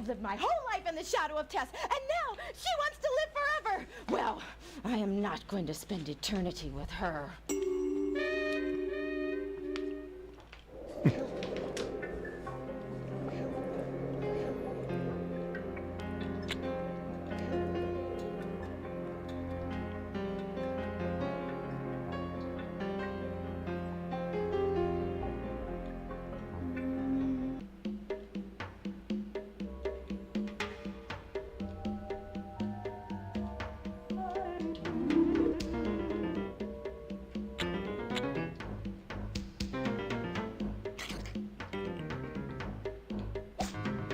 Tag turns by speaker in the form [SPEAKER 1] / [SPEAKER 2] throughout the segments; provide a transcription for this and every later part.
[SPEAKER 1] I've lived my whole life in the shadow of Tess, and now she wants to live forever. Well, I am not going to spend eternity with her.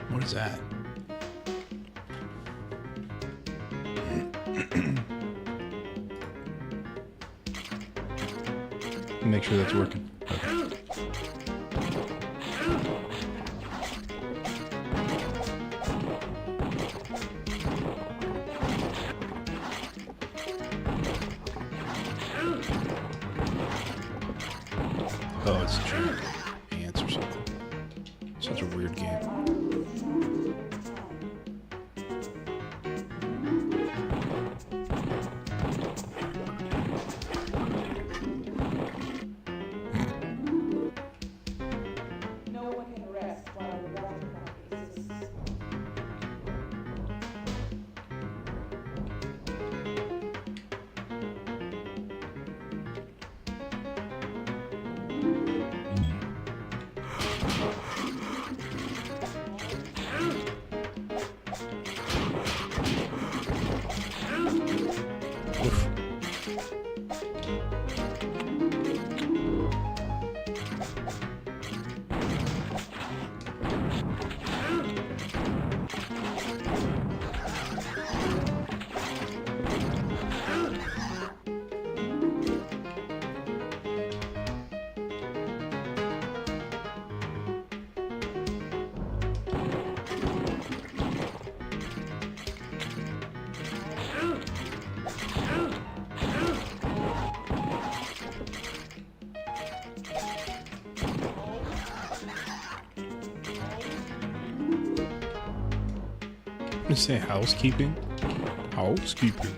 [SPEAKER 2] What is that? Make sure that's working. Okay. Oh, it's true. Ants or something. Such a weird game. I'm gonna say housekeeping. Housekeeping.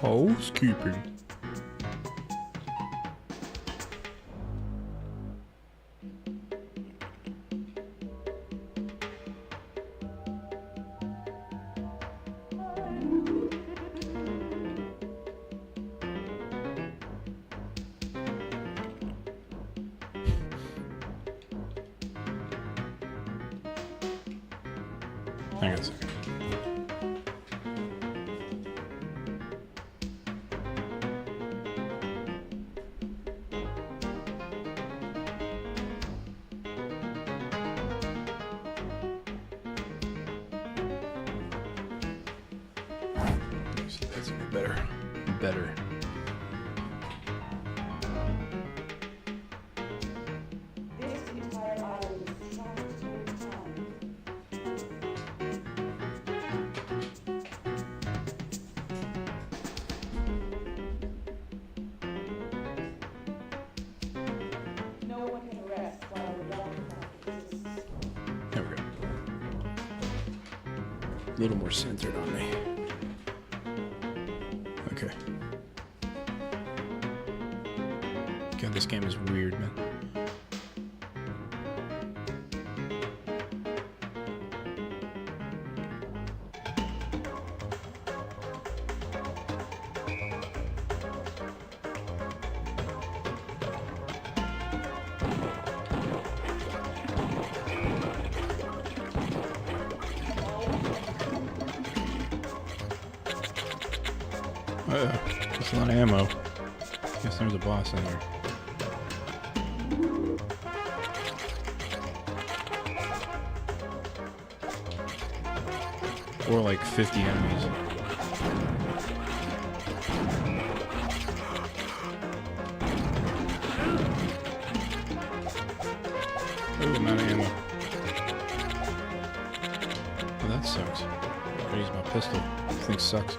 [SPEAKER 2] Housekeeping. Hang on a second. That's better.
[SPEAKER 1] This entire island is trapped in time. No one can rest while the water exists.
[SPEAKER 2] There we go. A little more centered on me. Okay. God, this game is weird, man. Just a lot of ammo. Guess there's a boss in there. Or like 50 enemies. Oh, I'm out of ammo. Oh, that sucks. I use my pistol. This thing sucks.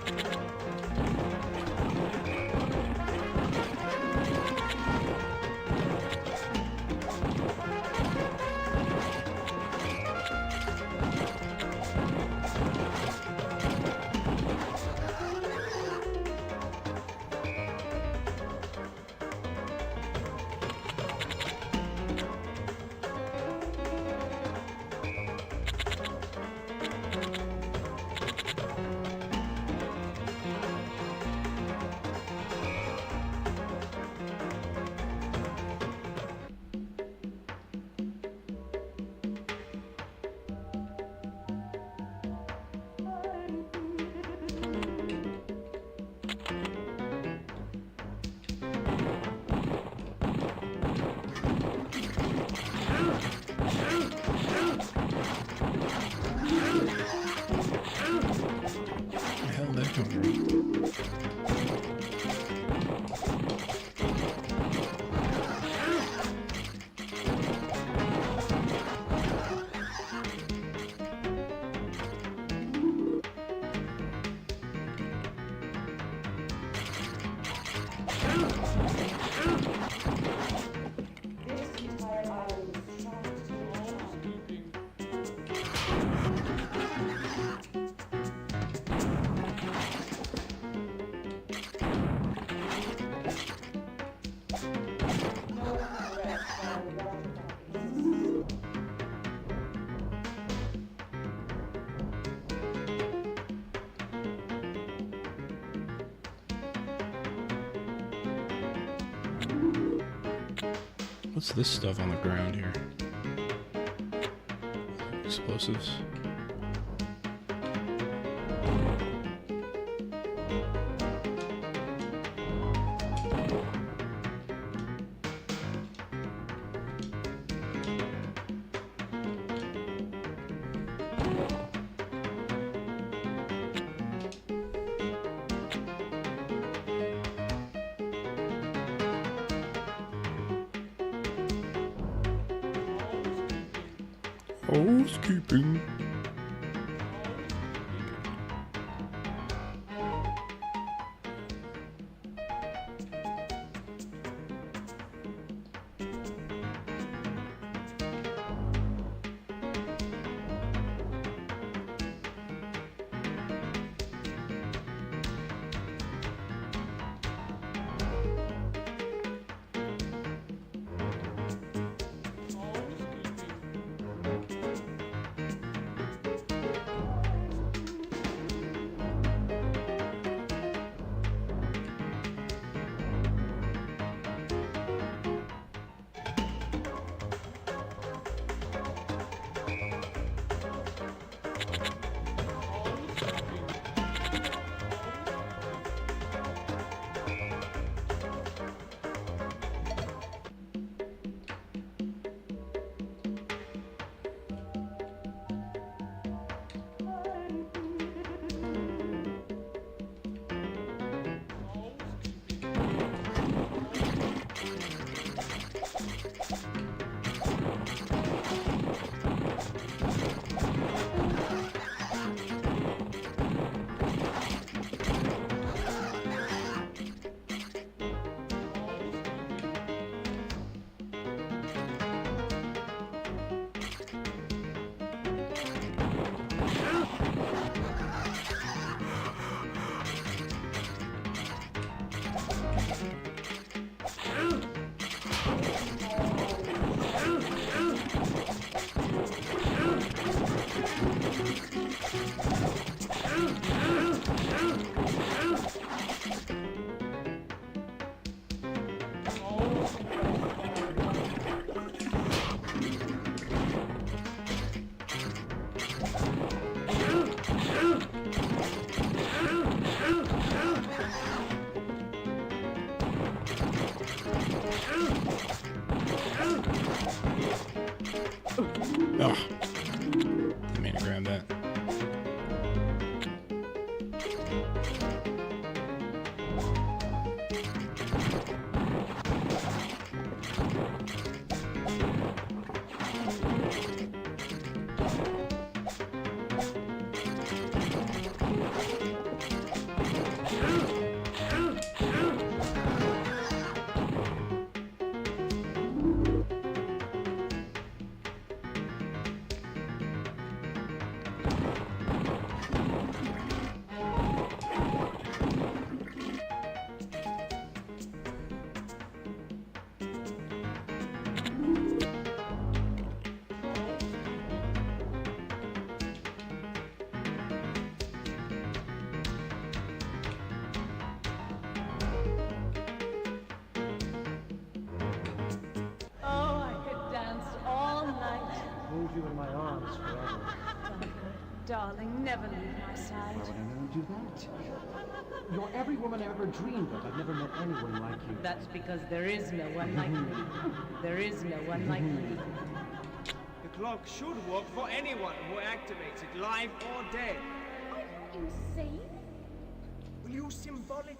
[SPEAKER 2] Where the hell did that come from? What's this stuff on the ground here? Explosives. Housekeeping. Oh, didn't mean to grab that.
[SPEAKER 3] you in my arms forever.
[SPEAKER 1] Darling, never leave my side.
[SPEAKER 3] Why would I never do that? You're every woman I ever dreamed of. I've never met anyone like you.
[SPEAKER 4] That's because there is no one like me. There is no one like me.
[SPEAKER 5] The clock should work for anyone who activates it, live or dead.
[SPEAKER 1] Are you insane?
[SPEAKER 5] Will you symbolic?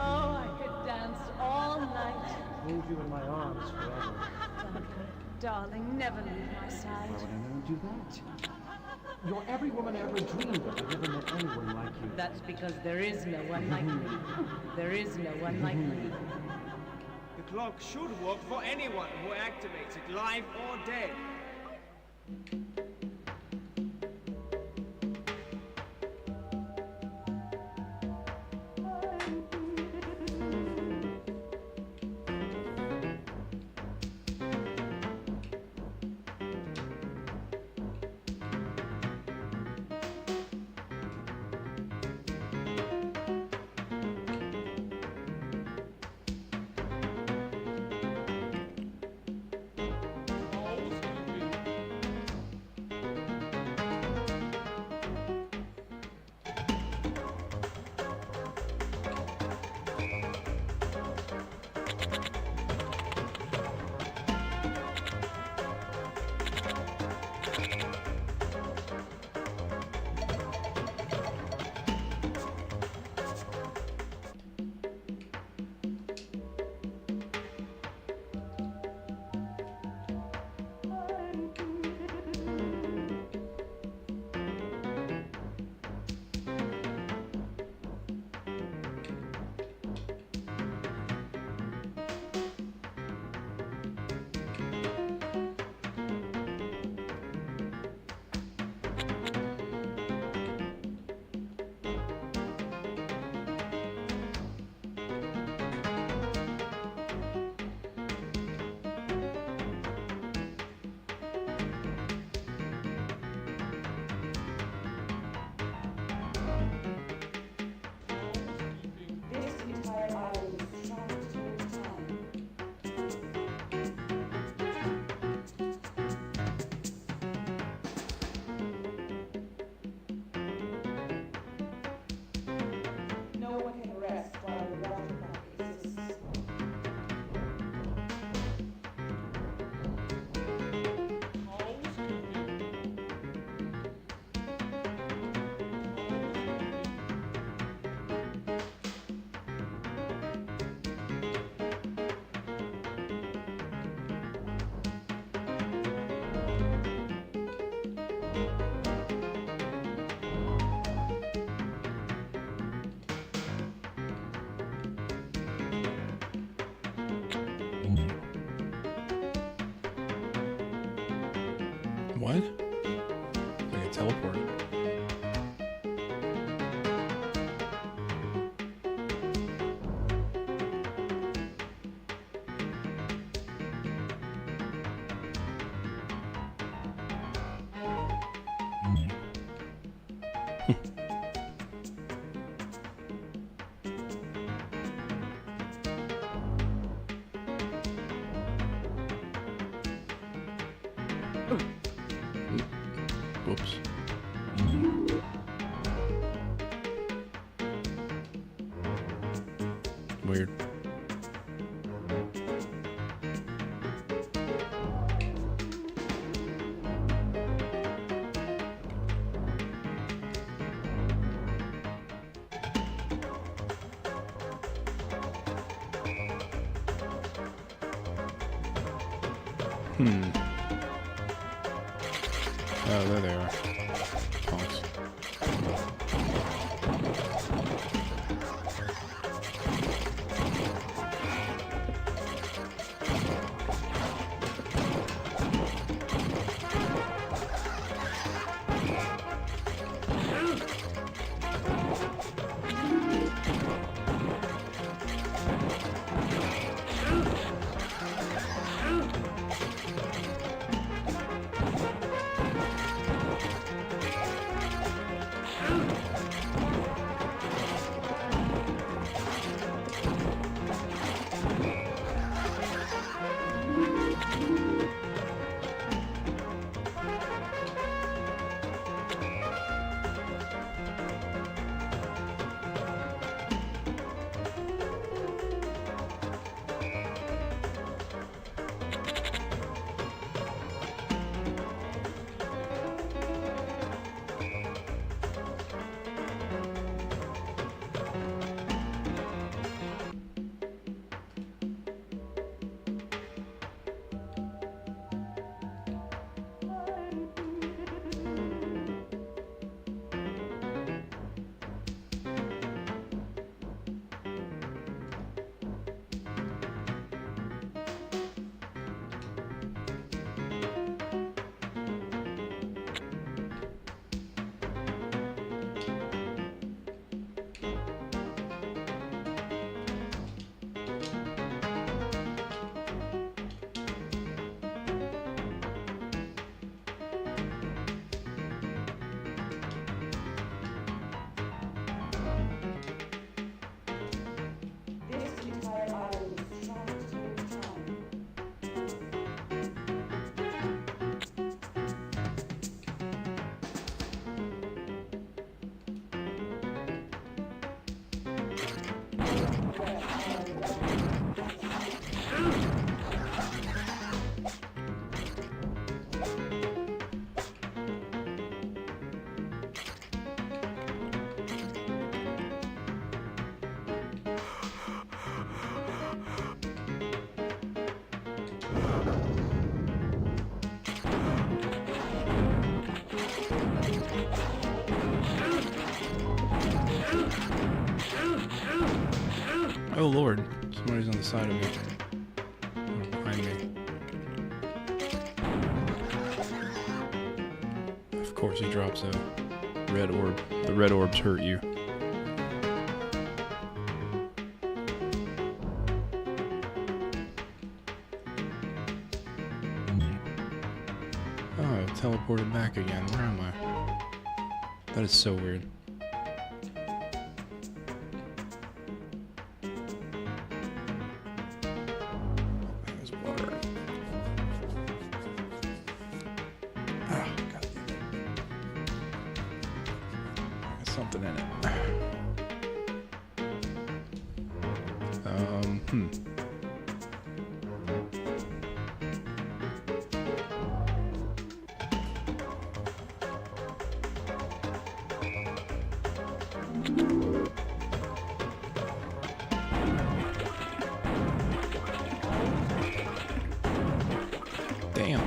[SPEAKER 4] Oh, I could dance all night.
[SPEAKER 3] Hold you in my arms forever.
[SPEAKER 1] Darling, never leave my side.
[SPEAKER 3] Why would I never do that? You're every woman I ever dreamed of. I've never met anyone like you.
[SPEAKER 4] That's because there is no one like me. There is no one like me.
[SPEAKER 5] The clock should work for anyone who activates it, live or dead.
[SPEAKER 2] What? Like a teleport. Whoops. Weird. Oh, there they are. Punks. Oh lord, somebody's on the side of me. Or behind me. Of course he drops a red orb. The red orbs hurt you. Oh, I teleported back again. Where am I? That is so weird. There's water. Oh, God damn it. There's something in it. Damn.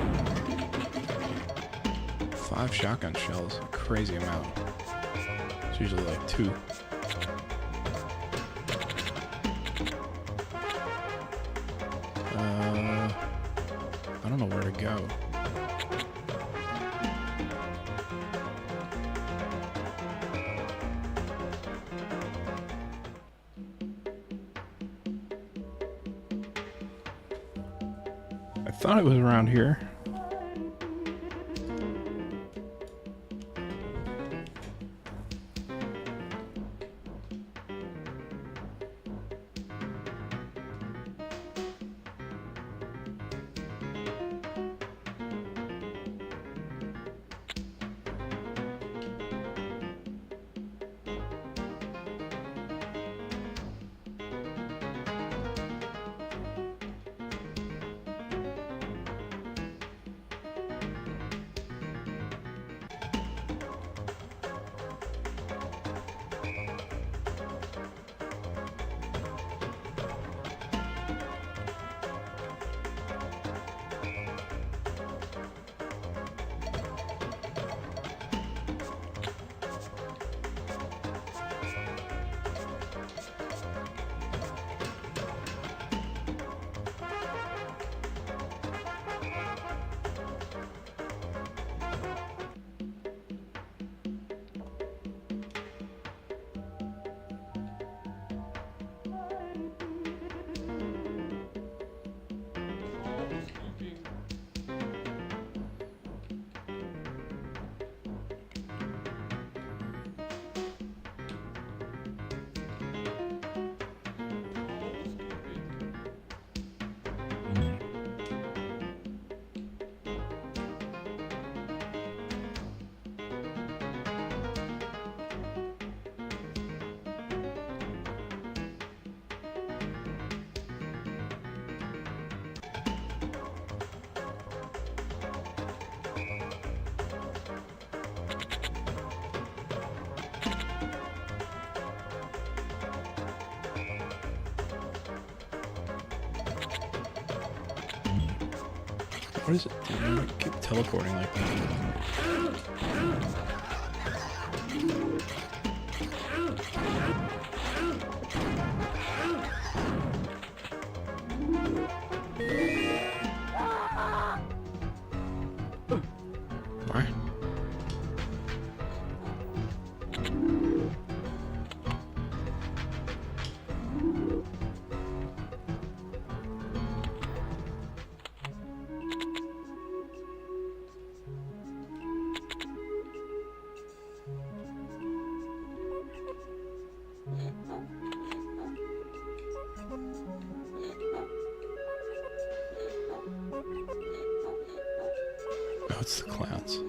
[SPEAKER 2] 5 shotgun shells. A crazy amount. It's usually like 2. I don't know where to go. I thought it was around here. What is it? I keep teleporting like that. Why? Oh, it's the clowns.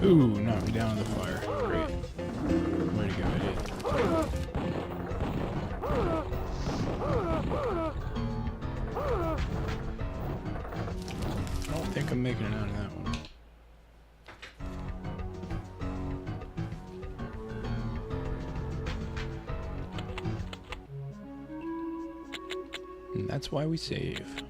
[SPEAKER 2] Ooh, knocked me down in the fire. Great. Way to go, idiot. I don't think I'm making it out of that one. And that's why we save.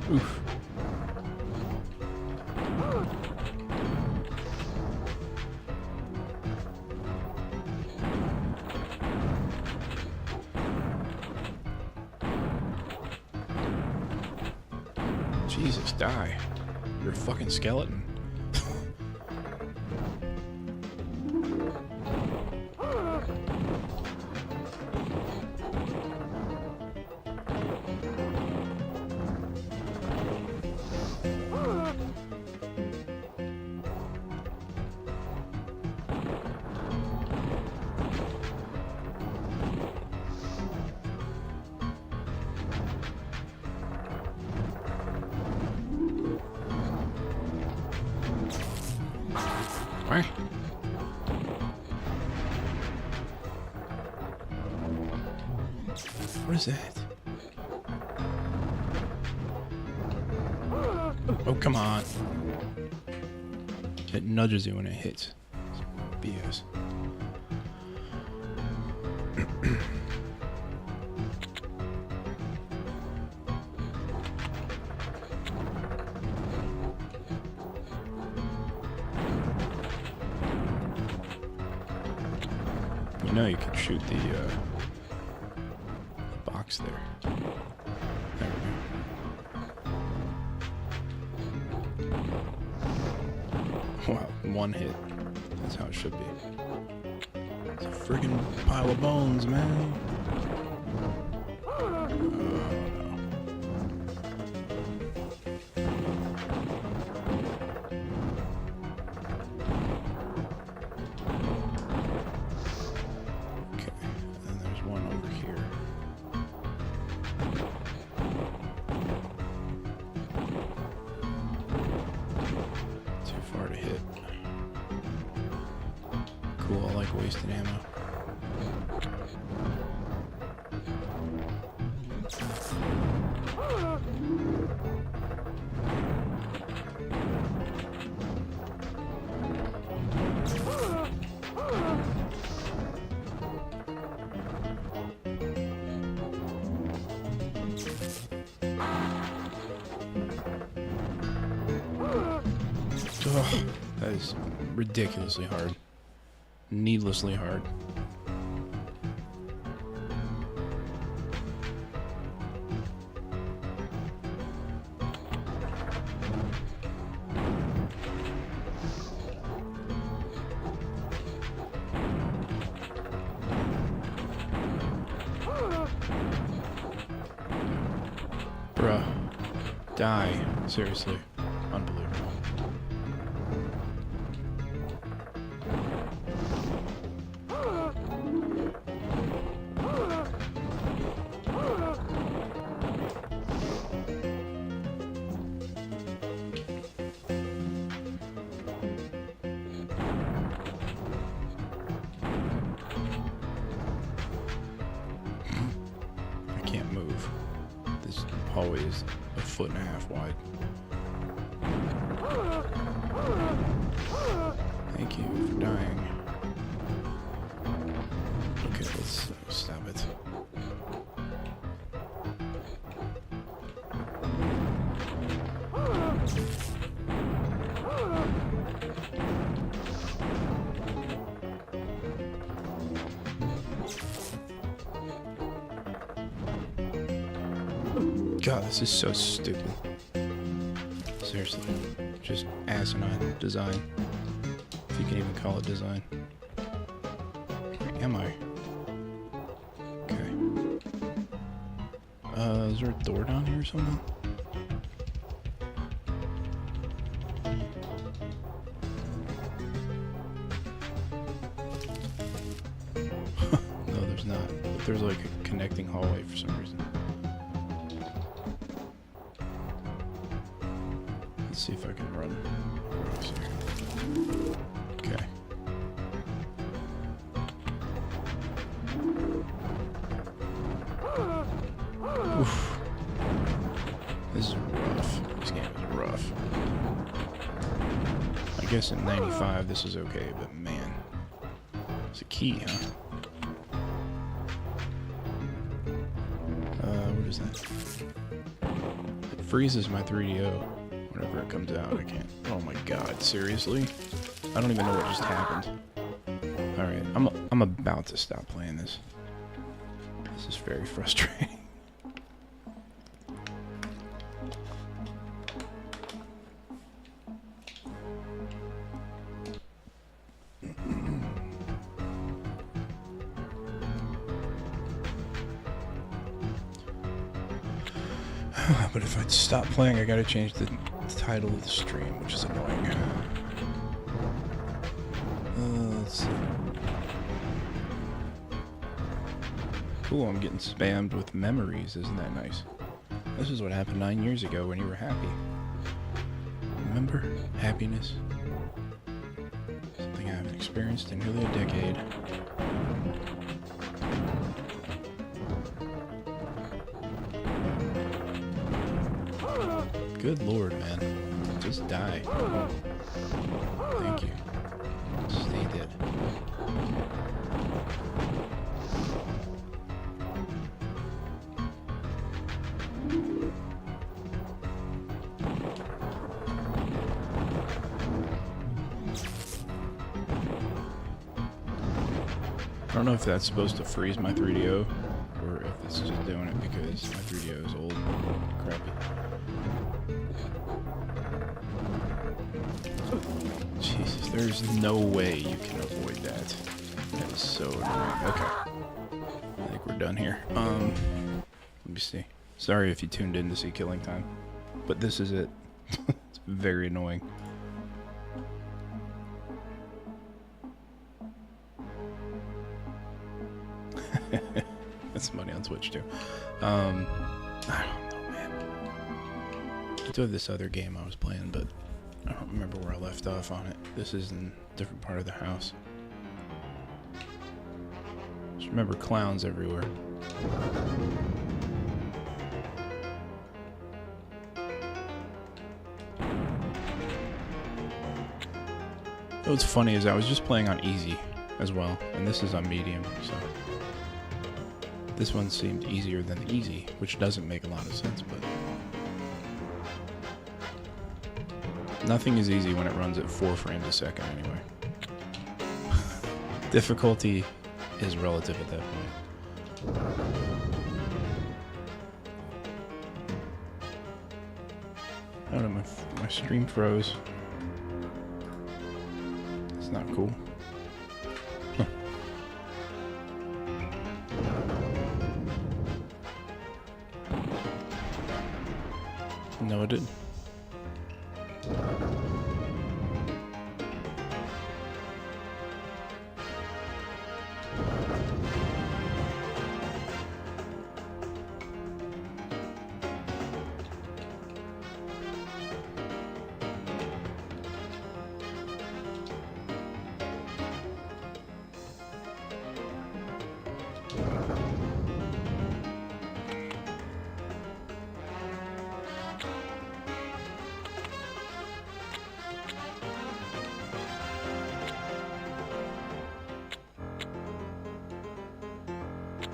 [SPEAKER 2] Oof. Jesus, die. You're a fucking skeleton. Why? What is that? Oh, come on. It nudges you when it hits. BS. You know you can shoot the box there. There we go. Wow, one hit. That's how it should be. It's a friggin' pile of bones, man. Oh, no. Far to hit. Cool, I like wasted ammo. Ugh, that is ridiculously hard. Needlessly hard. Bruh. Die. Seriously. Unbelievable. I can't move. This hallway is a 1.5 feet wide. Thank you for dying. Okay, let's stop it. God, this is so stupid. Seriously. Just asinine design. If you can even call it design. Where am I? Okay. Is there a door down here or something? No, there's not. there's like a connecting hallway for some reason. Let's see if I can run. Okay. Oof. This is rough. This game is rough. I guess in 95 this is okay, but man. It's a key, huh? What is that? It freezes my 3DO whenever it comes out. I can't. Oh my god, seriously? I don't even know what just happened. Alright, I'm about to stop playing this. This is very frustrating. But if I stop playing, I gotta change the title of the stream, which is annoying. Let's see. Cool, I'm getting spammed with memories. Isn't that nice? This is what happened 9 years ago when you were happy. Remember? Happiness? Something I haven't experienced in nearly a decade. Good lord, man. Just die. Thank you. Stay dead. I don't know if that's supposed to freeze my 3DO or if it's just doing it because my 3DO is old and crappy. Jesus, there's no way you can avoid that. That is so annoying. Okay. I think we're done here. Let me see. Sorry if you tuned in to see Killing Time, but this is it. It's very annoying. That's money on Twitch too. I don't know, man. I do have this other game I was playing, but I don't remember where I left off on it. This is in a different part of the house. Just remember clowns everywhere. What's funny is I was just playing on easy as well, and this is on medium, so this one seemed easier than the easy, which doesn't make a lot of sense, but nothing is easy when it runs at 4 frames a second anyway. Difficulty is relative at that point. I don't know, my stream froze. It's not cool. Huh. No, it didn't.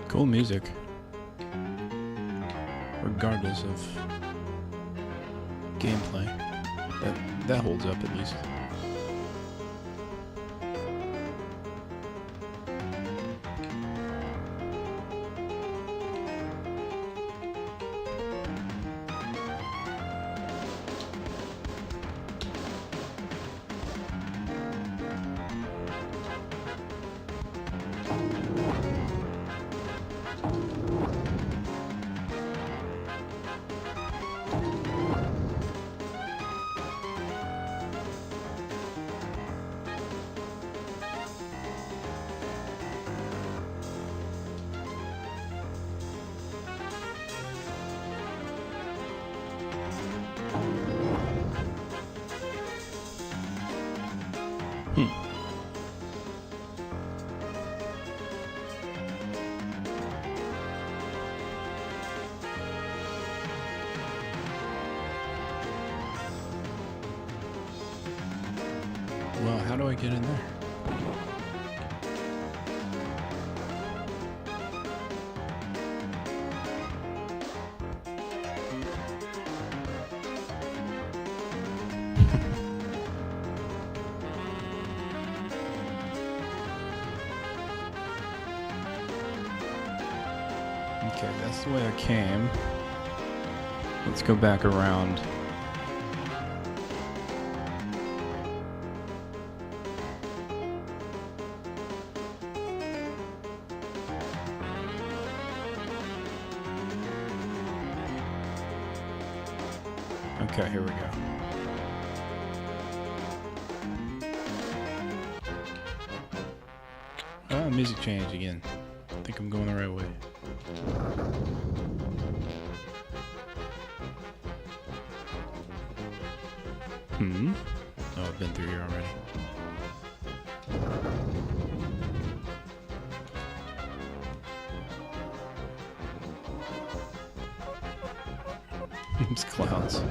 [SPEAKER 2] Cool music, regardless of gameplay. That holds up at least. how do I get in there? Okay, that's the way I came. Let's go back around. Okay, here we go. Ah, music change again. I think I'm going the right way. Oh, I've been through here already. It's clouds.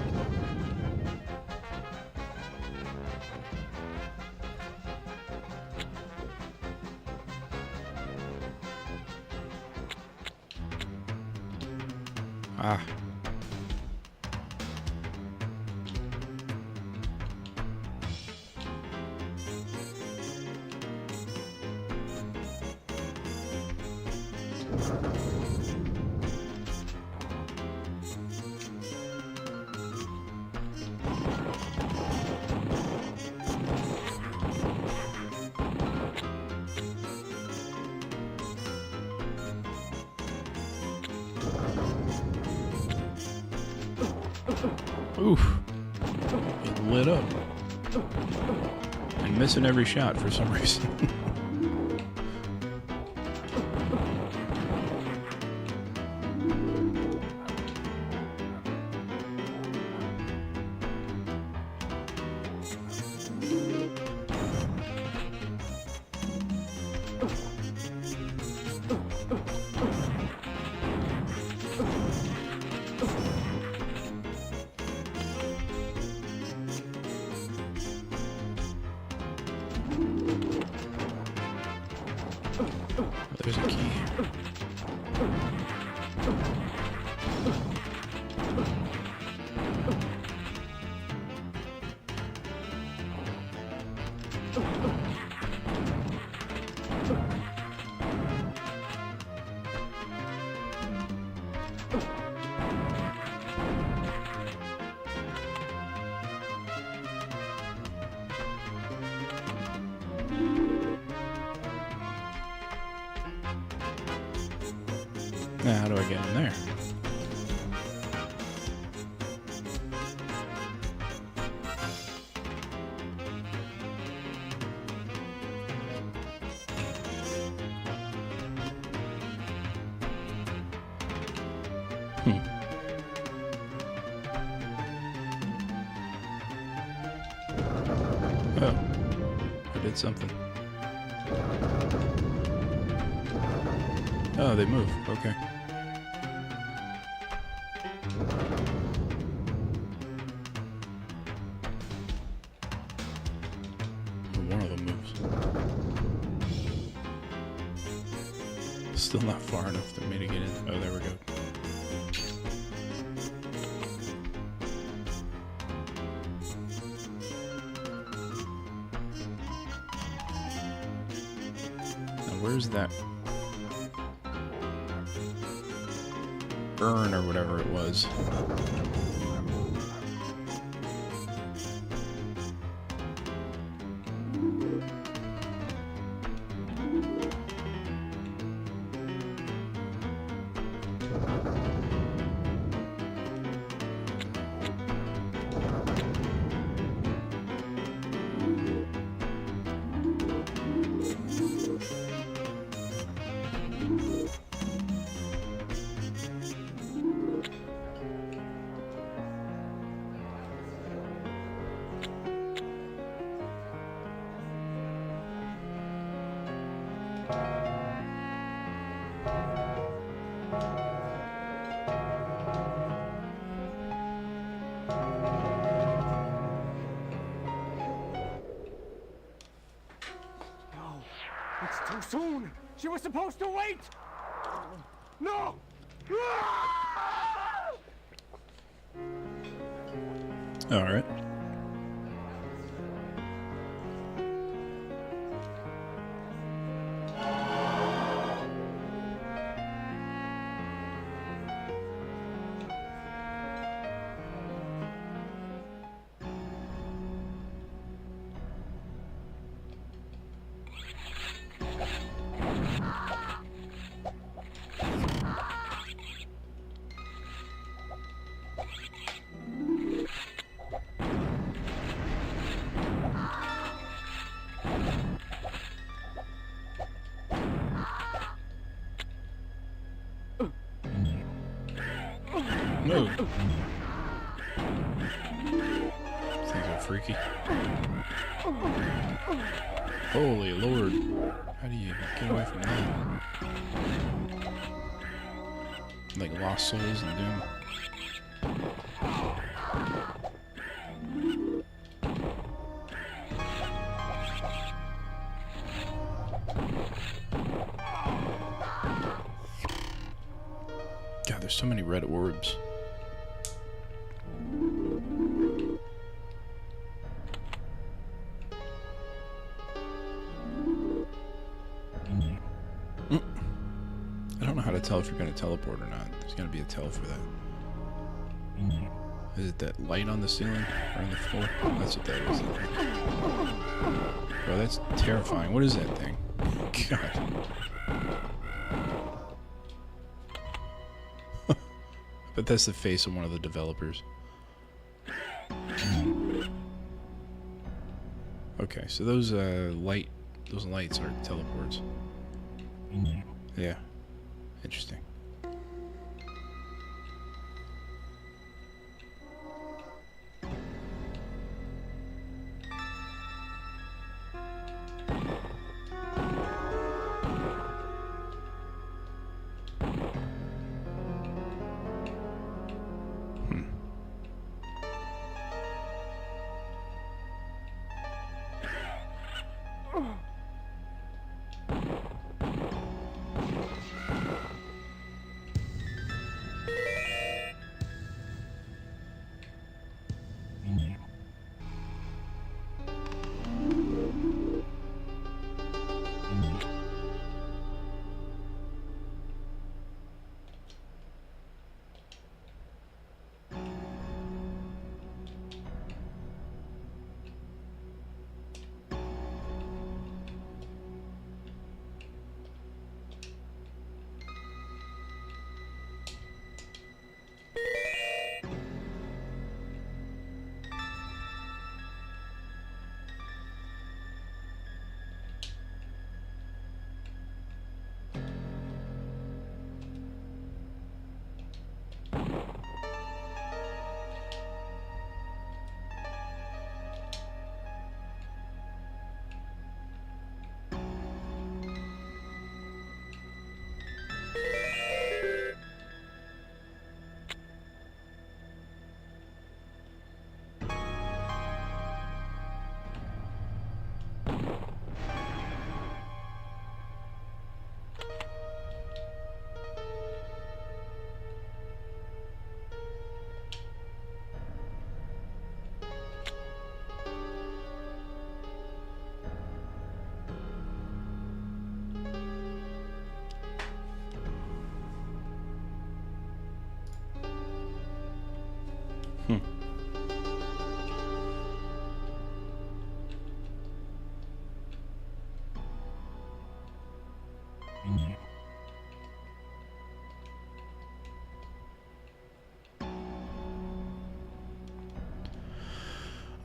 [SPEAKER 2] Ah. Oof. It lit up. I'm missing every shot for some reason. There's a key. Now, how do I get in there? Oh, I did something. Oh, they move. Okay. One of them moves. Still not far enough for me to get in. Oh, there we go. Now, where's that urn or whatever it was?
[SPEAKER 3] It's too soon. She was supposed to wait. No.
[SPEAKER 2] All right. No. Things are freaky. Holy Lord. How do you get away from that? Like Lost Souls and Doom. God, there's so many red orbs. I don't know how to tell if you're going to teleport or not. There's going to be a tell for that. Is it that light on the ceiling or on the floor? That's what that is. Bro, that's terrifying. What is that thing? God. But that's the face of one of the developers. Okay, so those lights are teleports. Yeah. Interesting.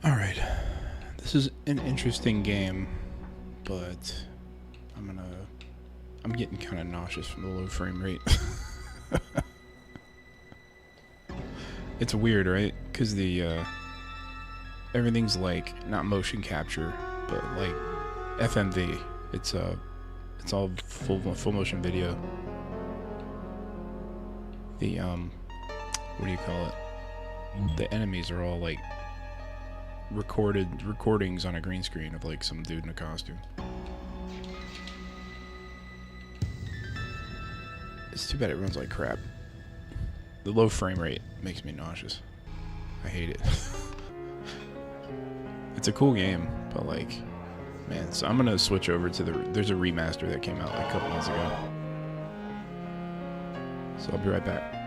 [SPEAKER 2] Alright, this is an interesting game, but I'm getting kind of nauseous from the low frame rate. It's weird, right? Because the, everything's like, not motion capture, but like FMV. It's all full motion video. The, what do you call it? The enemies are all like recordings on a green screen of like some dude in a costume. It's too bad it runs like crap. The low frame rate makes me nauseous. I hate it. It's a cool game, but like, man, so I'm gonna switch over to there's a remaster that came out like a couple months ago. So I'll be right back.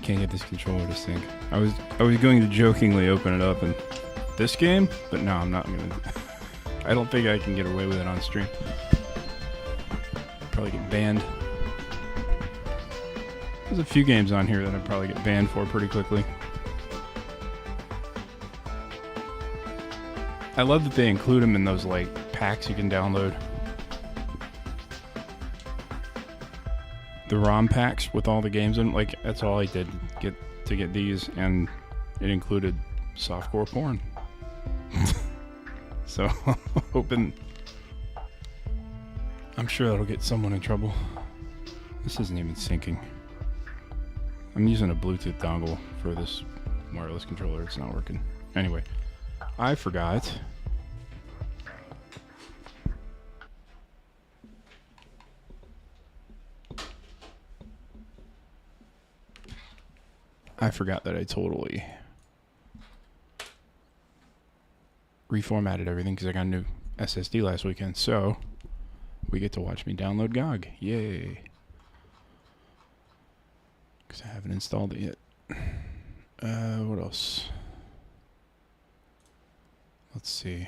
[SPEAKER 2] Can't get this controller to sync. I was going to jokingly open it up in this game, but no, I'm not gonna. I don't think I can get away with it on stream. Probably get banned. There's a few games on here that I'd probably get banned for pretty quickly. I love that they include them in those like packs you can download. The ROM packs with all the games in, like that's all I did to get these, and it included softcore porn. So hoping, I'm sure that'll get someone in trouble. This isn't even syncing. I'm using a Bluetooth dongle for this wireless controller. It's not working. Anyway, I forgot. I forgot that I totally reformatted everything because I got a new SSD last weekend. So we get to watch me download GOG. Yay. Because I haven't installed it yet. What else? Let's see.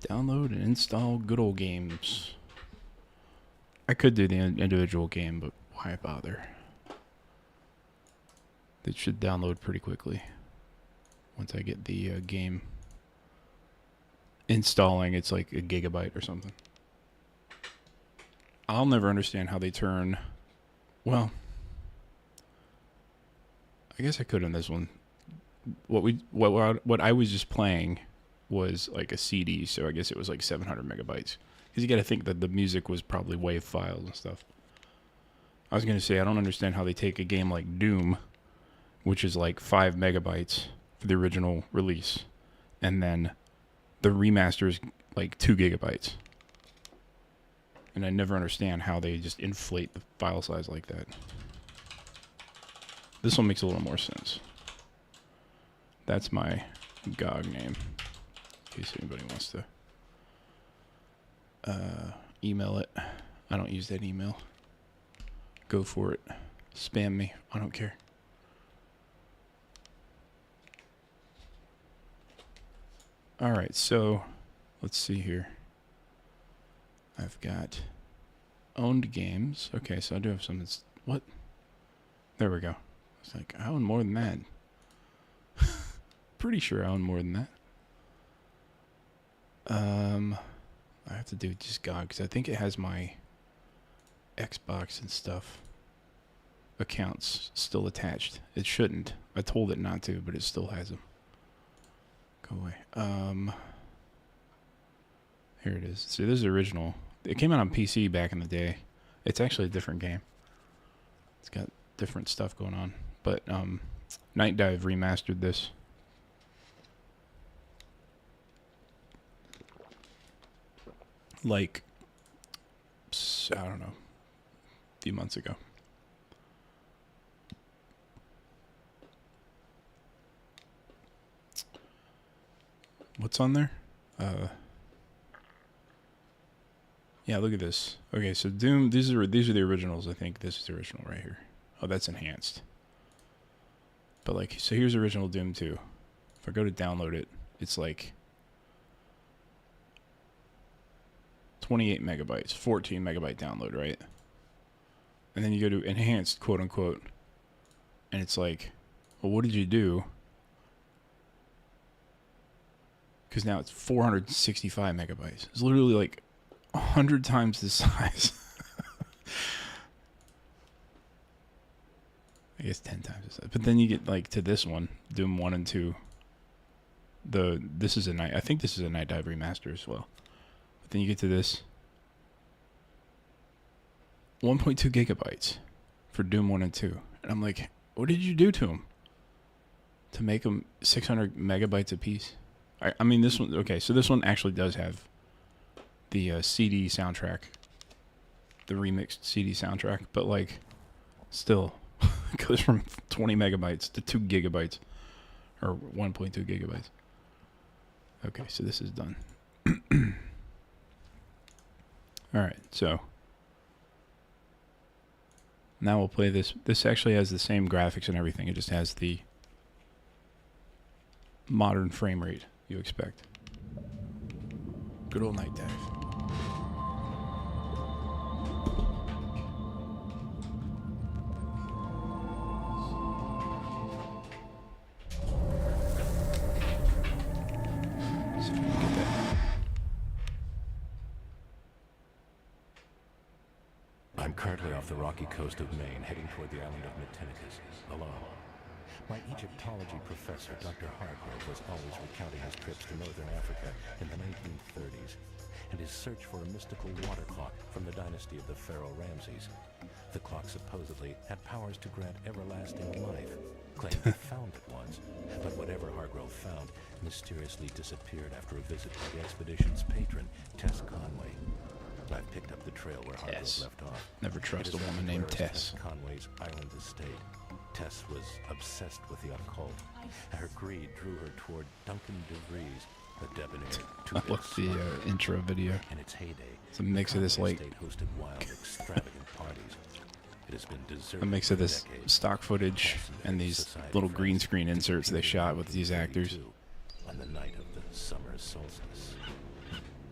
[SPEAKER 2] Download and install good old games. I could do the individual game, but why bother? It should download pretty quickly once I get the game installing. It's like a gigabyte or something. I'll never understand how they turn. Well, I guess I could in this one. What I was just playing was like a CD, so I guess it was like 700 megabytes. Because you got to think that the music was probably WAV files and stuff. I was going to say, I don't understand how they take a game like Doom, which is like 5 megabytes for the original release, and then the remaster is like 2 gigabytes. And I never understand how they just inflate the file size like that. This one makes a little more sense. That's my GOG name. In case anybody wants to email it. I don't use that email. Go for it. Spam me. I don't care. Alright, so let's see here. I've got owned games. Okay, so I do have some that's... What? There we go. It's like, I own more than that. Pretty sure I own more than that. I have to do just GOG, because I think it has my Xbox and stuff accounts still attached. It shouldn't. I told it not to, but it still has them. Go away. Here it is. See, this is original. It came out on PC back in the day. It's actually a different game. It's got different stuff going on. But Night Dive remastered this. Like, I don't know, a few months ago. What's on there? Yeah, look at this. Okay, so Doom, these are the originals, I think. This is the original right here. Oh, that's enhanced. But like, so here's original Doom 2. If I go to download it, it's like 28 megabytes, 14 megabyte download, right? And then you go to enhanced, quote unquote, and it's like, well, what did you do? Because now it's 465 megabytes. It's literally like 100 times the size. I guess 10 times the size. But then you get like to this one, Doom 1 and 2. This is I think this is a Night Dive remaster as well. But then you get to this 1.2 gigabytes for Doom 1 and 2. And I'm like, what did you do to them? To make them 600 megabytes a piece? I mean, this one, okay, so this one actually does have the CD soundtrack. The remixed CD soundtrack. But like, still, it goes from 20 megabytes to 2 gigabytes. Or 1.2 gigabytes. Okay, so this is done. Alright, so now we'll play this. This actually has the same graphics and everything. It just has the modern frame rate you expect. Good old Night Dive. See if we can get that.
[SPEAKER 6] I'm currently off the rocky coast of Maine, heading toward the island of Matinicus, alone. My Egyptology professor, Dr. Hargrove, was always recounting his trips to northern Africa in the 1930s, and his search for a mystical water clock from the dynasty of the Pharaoh Ramses. The clock supposedly had powers to grant everlasting life, claimed he found it once, but whatever Hargrove found mysteriously disappeared after a visit by the expedition's patron, Tess Conway. I trail where Hargrove
[SPEAKER 2] Tess.
[SPEAKER 6] left off.
[SPEAKER 2] Never trust a woman named Tess.
[SPEAKER 6] Conway's island estate. Tess was obsessed with the occult. Her greed drew her toward Duncan DeVries, a debonair
[SPEAKER 2] I
[SPEAKER 6] two-bit
[SPEAKER 2] love the
[SPEAKER 6] smuggler.
[SPEAKER 2] intro video.
[SPEAKER 6] In its heyday,
[SPEAKER 2] It's a mix of this
[SPEAKER 6] Conway
[SPEAKER 2] like
[SPEAKER 6] estate hosted wild, extravagant parties. It has been deserted
[SPEAKER 2] a mix of
[SPEAKER 6] for
[SPEAKER 2] this
[SPEAKER 6] decades.
[SPEAKER 2] stock footage
[SPEAKER 6] Tess and
[SPEAKER 2] and
[SPEAKER 6] her
[SPEAKER 2] these
[SPEAKER 6] society
[SPEAKER 2] little
[SPEAKER 6] friends
[SPEAKER 2] green screen inserts they shot with these actors.
[SPEAKER 6] 1932, on the night of the summer solstice.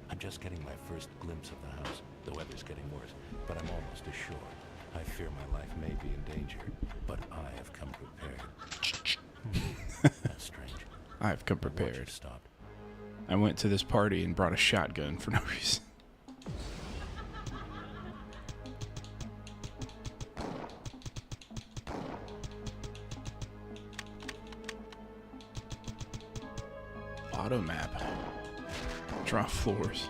[SPEAKER 6] I'm just getting my first glimpse of the house. The weather's getting worse, but I'm almost ashore. I fear my life may be in danger, but I have come prepared. That's strange.
[SPEAKER 2] I've come
[SPEAKER 6] My watch
[SPEAKER 2] prepared.
[SPEAKER 6] has stopped.
[SPEAKER 2] I went to this party and brought a shotgun for no reason. Auto map. Draw floors.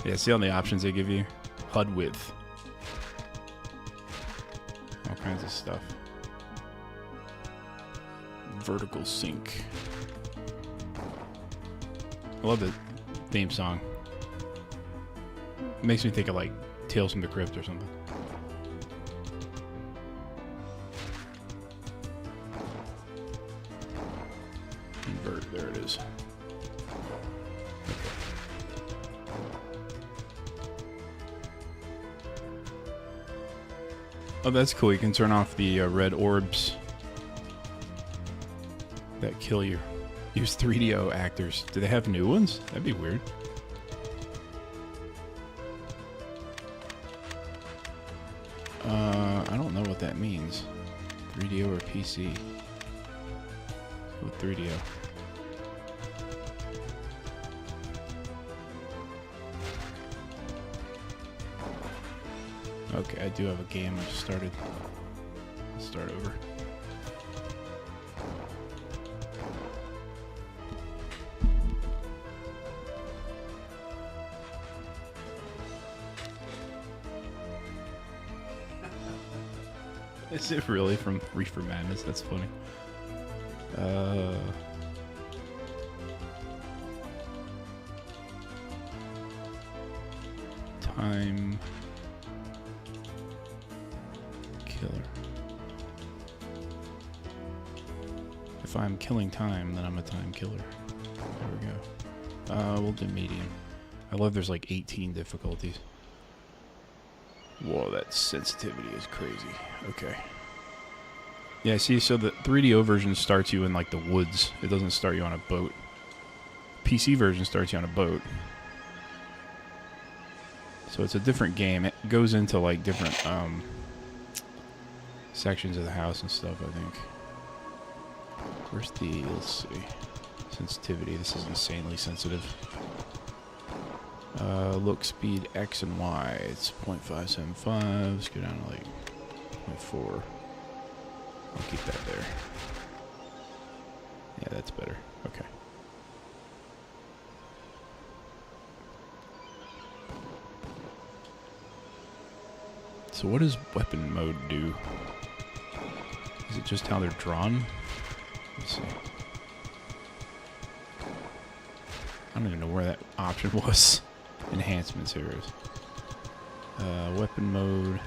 [SPEAKER 2] Yeah, see all the options they give you? HUD width. All kinds of stuff. Vertical sync. I love the theme song. It makes me think of like Tales from the Crypt or something. Invert, there it is. Oh, that's cool. You can turn off the red orbs that kill you. Use 3DO actors. Do they have new ones? That'd be weird. I don't know what that means. 3DO or PC? Let's go with 3DO. Okay, I do have a game I just started. Let's start over. Is it really from Reefer Madness? That's funny. Time killer. If I'm killing time, then I'm a time killer. There we go. We'll do medium. I love there's like 18 difficulties. Whoa, that sensitivity is crazy. Okay. Yeah, see, so the 3DO version starts you in like the woods. It doesn't start you on a boat. PC version starts you on a boat. So it's a different game. It goes into like different sections of the house and stuff, I think. Where's the, let's see, sensitivity. This is insanely sensitive. Look, speed X and Y. It's 0.575. Let's go down to like 0.4. I'll keep that there. Yeah, that's better. Okay. So what does weapon mode do? Is it just how they're drawn? Let's see. I don't even know where that option was. Enhancements, here it is. Weapon mode.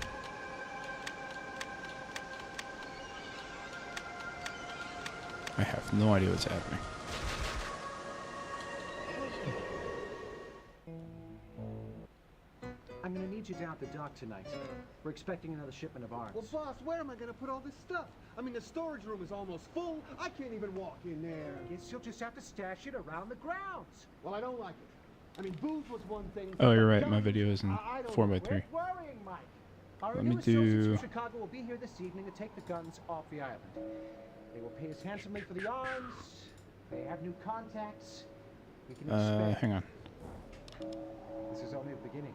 [SPEAKER 2] I have no idea what's happening.
[SPEAKER 3] I'm gonna need you down at the dock tonight. We're expecting another shipment of arms.
[SPEAKER 7] Well, boss, where am I gonna put all this stuff? I mean, the storage room is almost full. I can't even walk in there.
[SPEAKER 3] Guess you'll just have to stash it around the grounds.
[SPEAKER 7] Well, I don't like it. I mean, booze was one thing.
[SPEAKER 2] Oh, you're
[SPEAKER 7] but
[SPEAKER 2] right. My
[SPEAKER 7] guns,
[SPEAKER 2] video is in
[SPEAKER 7] I don't
[SPEAKER 2] 4:3.
[SPEAKER 3] Quit worrying, Mike. Our
[SPEAKER 2] Let me
[SPEAKER 3] new associates
[SPEAKER 2] do-
[SPEAKER 3] from Chicago will be here this evening to take the guns off the island. They will pay us handsomely for the arms. They have new contacts. We can expect.
[SPEAKER 2] Hang on.
[SPEAKER 3] This is only the beginning.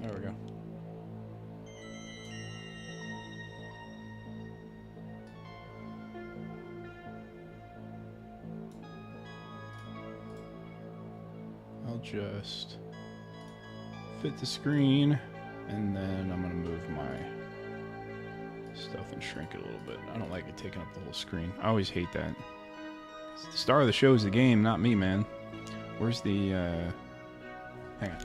[SPEAKER 2] There we go. I'll just fit the screen, and then I'm gonna move my stuff and shrink it a little bit. I don't like it taking up the whole screen. I always hate that. The star of the show is the game, not me, man. Where's the, hang on.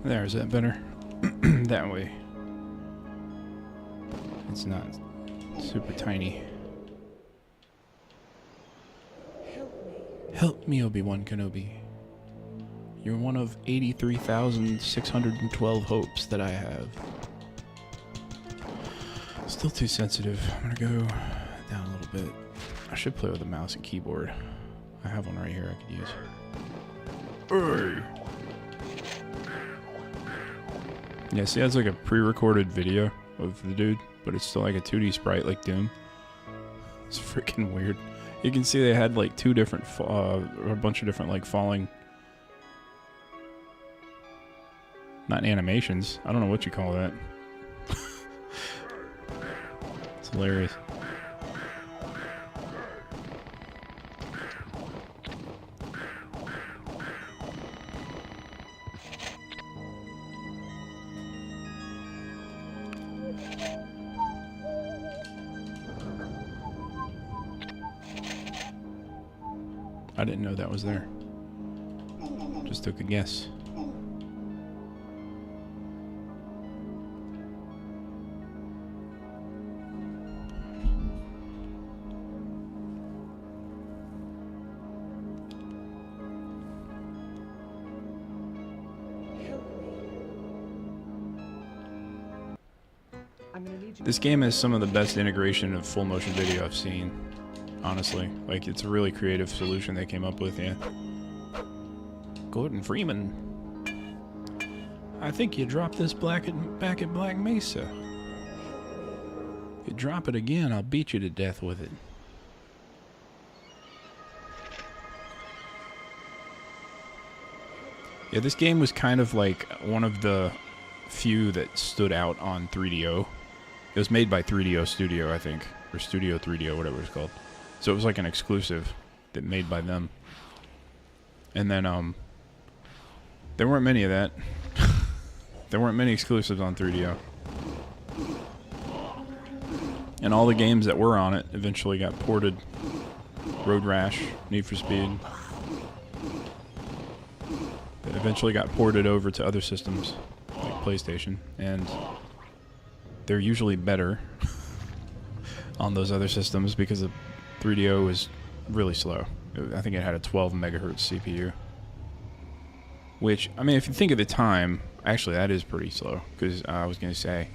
[SPEAKER 2] There, is that better? That way. It's not super tiny. Help me, Obi-Wan Kenobi. You're one of 83,612 hopes that I have. Still too sensitive. I'm gonna go down a little bit. I should play with a mouse and keyboard. I have one right here I could use. Hey! Yeah, see, that's like a pre-recorded video of the dude, but it's still like a 2D sprite like Doom. It's freaking weird. You can see they had like two different, or a bunch of different like falling, not animations. I don't know what you call that. It's hilarious. I didn't know that was there. Just took a guess. This game has some of the best integration of full motion video I've seen. Honestly, like, it's a really creative solution they came up with, yeah. Gordon Freeman. I think you dropped this back at Black Mesa. If you drop it again, I'll beat you to death with it. Yeah, this game was kind of like one of the few that stood out on 3DO. It was made by 3DO Studio, I think, or Studio 3DO, whatever it's called. So it was like an exclusive that made by them. And then, there weren't many of that. There weren't many exclusives on 3DO. And all the games that were on it eventually got ported. Road Rash, Need for Speed. It eventually got ported over to other systems, like PlayStation. And they're usually better on those other systems because the 3DO was really slow. I think it had a 12 megahertz CPU. Which, I mean, if you think of the time, actually that is pretty slow. Because I was going to say,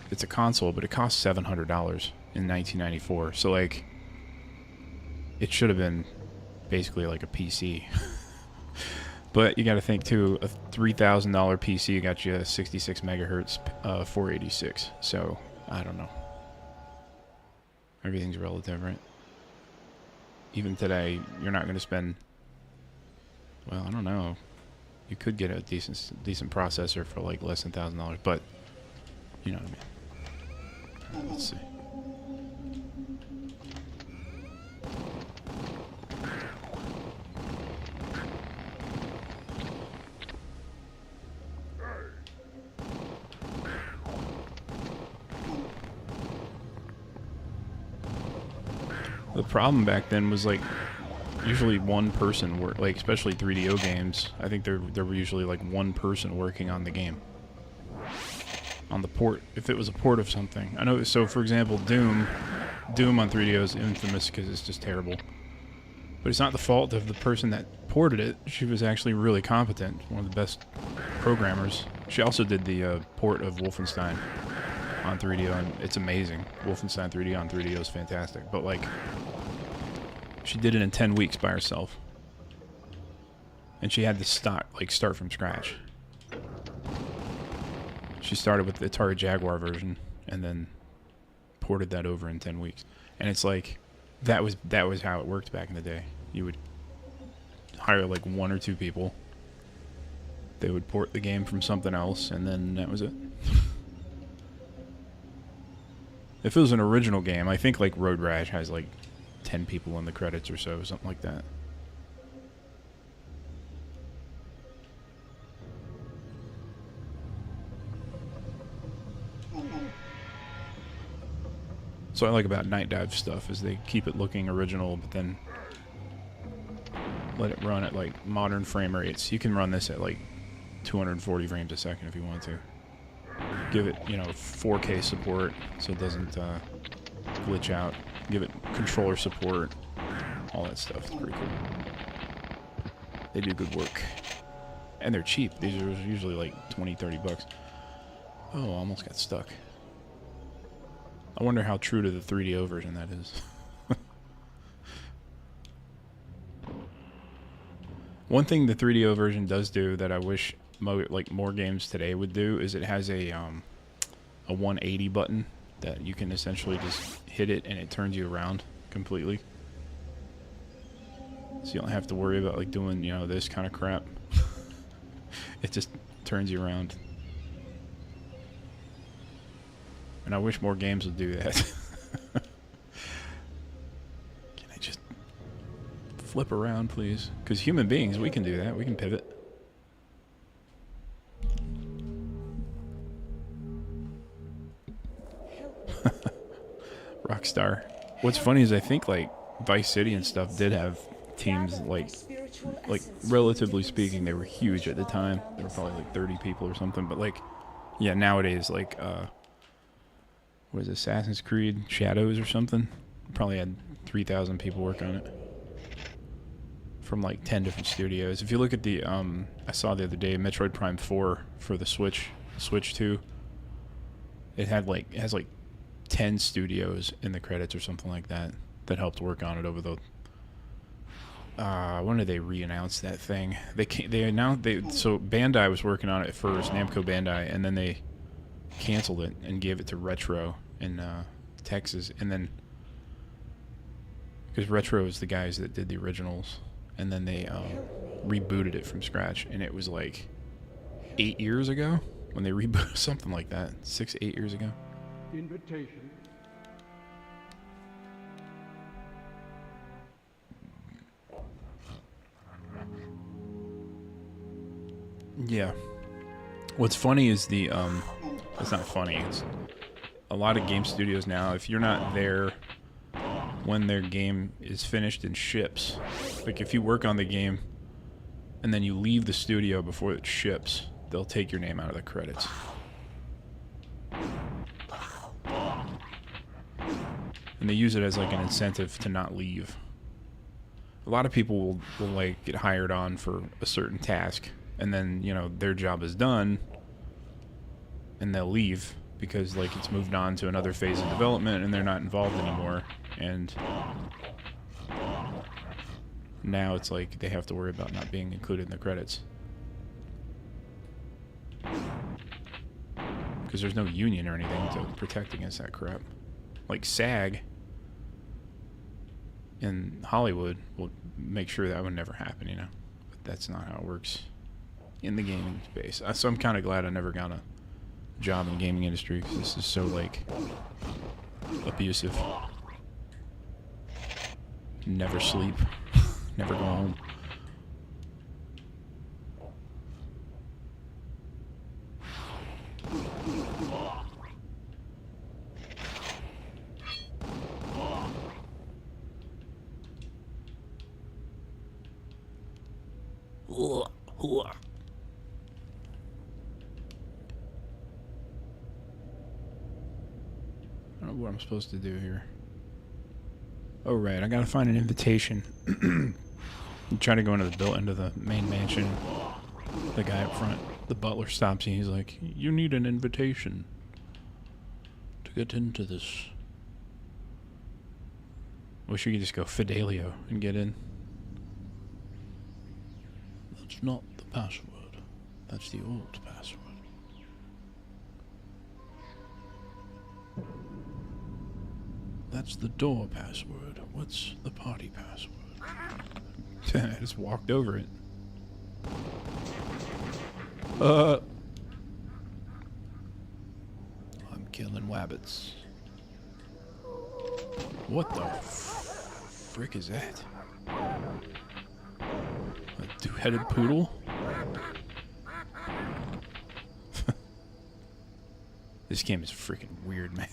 [SPEAKER 2] it's a console, but it cost $700 in 1994. So, like, it should have been basically like a PC. But you got to think, too, a $3,000 PC got you a 66 megahertz 486. So, I don't know. Everything's relative, right? Even today, you're not going to spend, well, I don't know. You could get a decent processor for like less than $1,000, but you know what I mean. Let's see. The problem back then was like usually one person work, like especially 3DO games. I think there were usually like one person working on the game, on the port. If it was a port of something, I know. So for example, Doom on 3DO is infamous because it's just terrible. But it's not the fault of the person that ported it. She was actually really competent, one of the best programmers. She also did the port of Wolfenstein on 3DO, and it's amazing. Wolfenstein 3D on 3DO is fantastic, but like, she did it in 10 weeks by herself. And she had to start from scratch. She started with the Atari Jaguar version and then ported that over in 10 weeks. And it's like that was how it worked back in the day. You would hire like 1 or 2 people. They would port the game from something else, and then that was it. If it was an original game, I think like Road Rash has like 10 people in the credits or so, something like that. So I like about Night Dive stuff is they keep it looking original, but then let it run at like modern frame rates. You can run this at like 240 frames a second if you want to. Give it, 4K support so it doesn't glitch out. Give it controller support, all that stuff. It's pretty cool. They do good work. And they're cheap. These are usually like 20, 30 bucks. Oh, almost got stuck. I wonder how true to the 3DO version that is. One thing the 3DO version does do that I wish more games today would do is it has a 180 button that you can essentially just hit it and it turns you around completely. So you don't have to worry about like doing, this kind of crap. It just turns you around. And I wish more games would do that. Can I just flip around, please? Because human beings, we can do that. We can pivot. Rockstar. What's funny is I think like Vice City and stuff did have teams like relatively speaking, they were huge at the time. They were probably like 30 people or something. But like, yeah, nowadays like what is it, Assassin's Creed Shadows or something? Probably had 3,000 people work on it from like 10 different studios. If you look at the I saw the other day Metroid Prime 4 for the Switch 2. It has like 10 studios in the credits or something like that helped work on it over the when did they re-announce that thing? So Bandai was working on it at first, Namco Bandai, and then they canceled it and gave it to Retro in Texas, and then because Retro is the guys that did the originals, and then they rebooted it from scratch, and it was like 8 years ago when they rebooted something like that, 6-8 years ago.
[SPEAKER 7] Invitation.
[SPEAKER 2] Yeah. What's funny is it's not funny. It's a lot of game studios now, if you're not there when their game is finished and ships, like if you work on the game and then you leave the studio before it ships, they'll take your name out of the credits. And they use it as like an incentive to not leave. A lot of people will like get hired on for a certain task, and then their job is done and they'll leave because like it's moved on to another phase of development and they're not involved anymore, and now it's like they have to worry about not being included in the credits because there's no union or anything to protect against that crap. Like SAG in Hollywood will make sure that would never happen, but that's not how it works in the gaming space. So I'm kind of glad I never got a job in the gaming industry because this is so like abusive. Never sleep, never go home. I don't know what I'm supposed to do here. Oh right, I gotta find an invitation. I'm trying to go into the main mansion. The guy up front, the butler, stops me. He's like, "You need an invitation to get into this." Wish you could just go Fidelio and get in. That's not the password. That's the old password. That's the door password. What's the party password? I just walked over it. I'm killing wabbits. What the frick is that? A two-headed poodle? This game is freaking weird, man.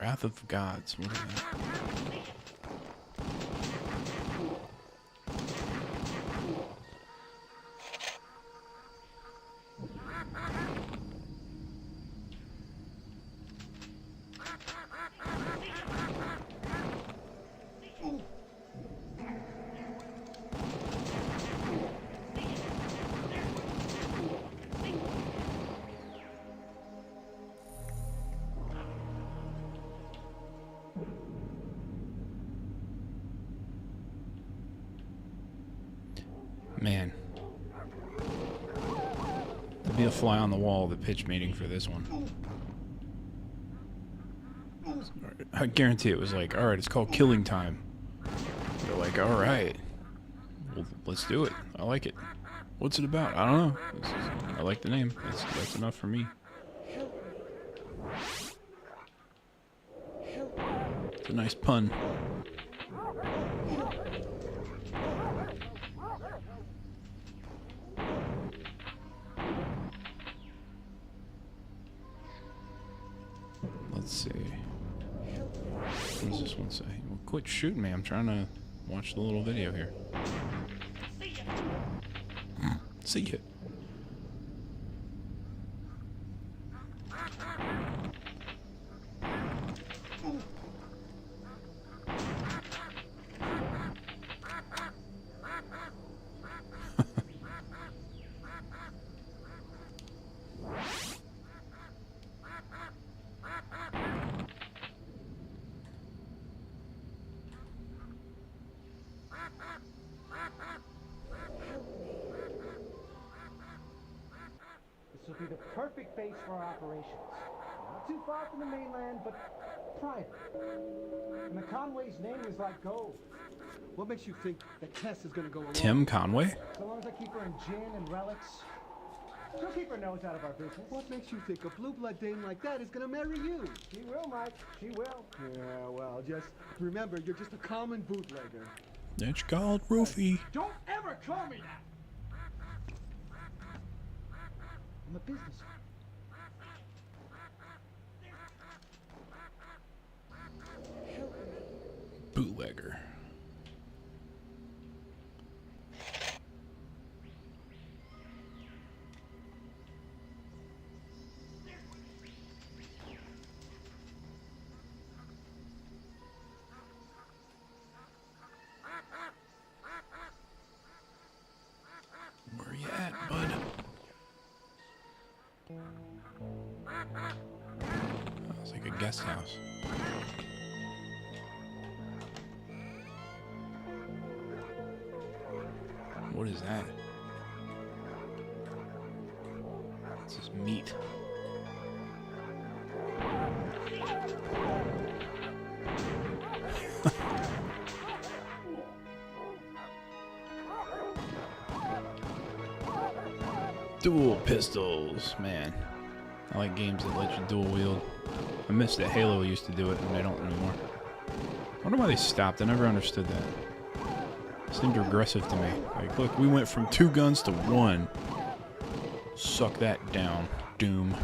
[SPEAKER 2] Wrath of Gods. What is that? Man. There'd be a fly on the wall of the pitch meeting for this one. I guarantee it was like, alright, it's called Killing Time. They're like, alright. Well, let's do it. I like it. What's it about? I don't know. I like the name. That's enough for me. It's a nice pun. Let's see. What does this one say? Well, quit shooting me. I'm trying to watch the little video here. See ya.
[SPEAKER 3] This will be the perfect base for our operations. Not too far from the mainland, but private. And the Conway's name is like gold.
[SPEAKER 7] What makes you think that Tess is gonna go along?
[SPEAKER 2] Tim Conway?
[SPEAKER 3] So long as I keep her in gin and relics, she'll keep her nose out of our business.
[SPEAKER 7] What makes you think a blue blood dame like that is gonna marry you?
[SPEAKER 3] She will, Mike. She will.
[SPEAKER 7] Yeah, well, just remember, you're just a common bootlegger.
[SPEAKER 2] It's called Roofy.
[SPEAKER 3] Don't ever call me that! I'm a businessman.
[SPEAKER 2] Bootlegger. Where you at, bud? It's like a guest house. What is that? This is meat. Dual pistols, man. I like games that let you dual wield. I miss that Halo used to do it, and they don't anymore. I wonder why they stopped. I never understood that. It seemed regressive to me. Like, look, we went from 2 guns to 1. Suck that down, Doom.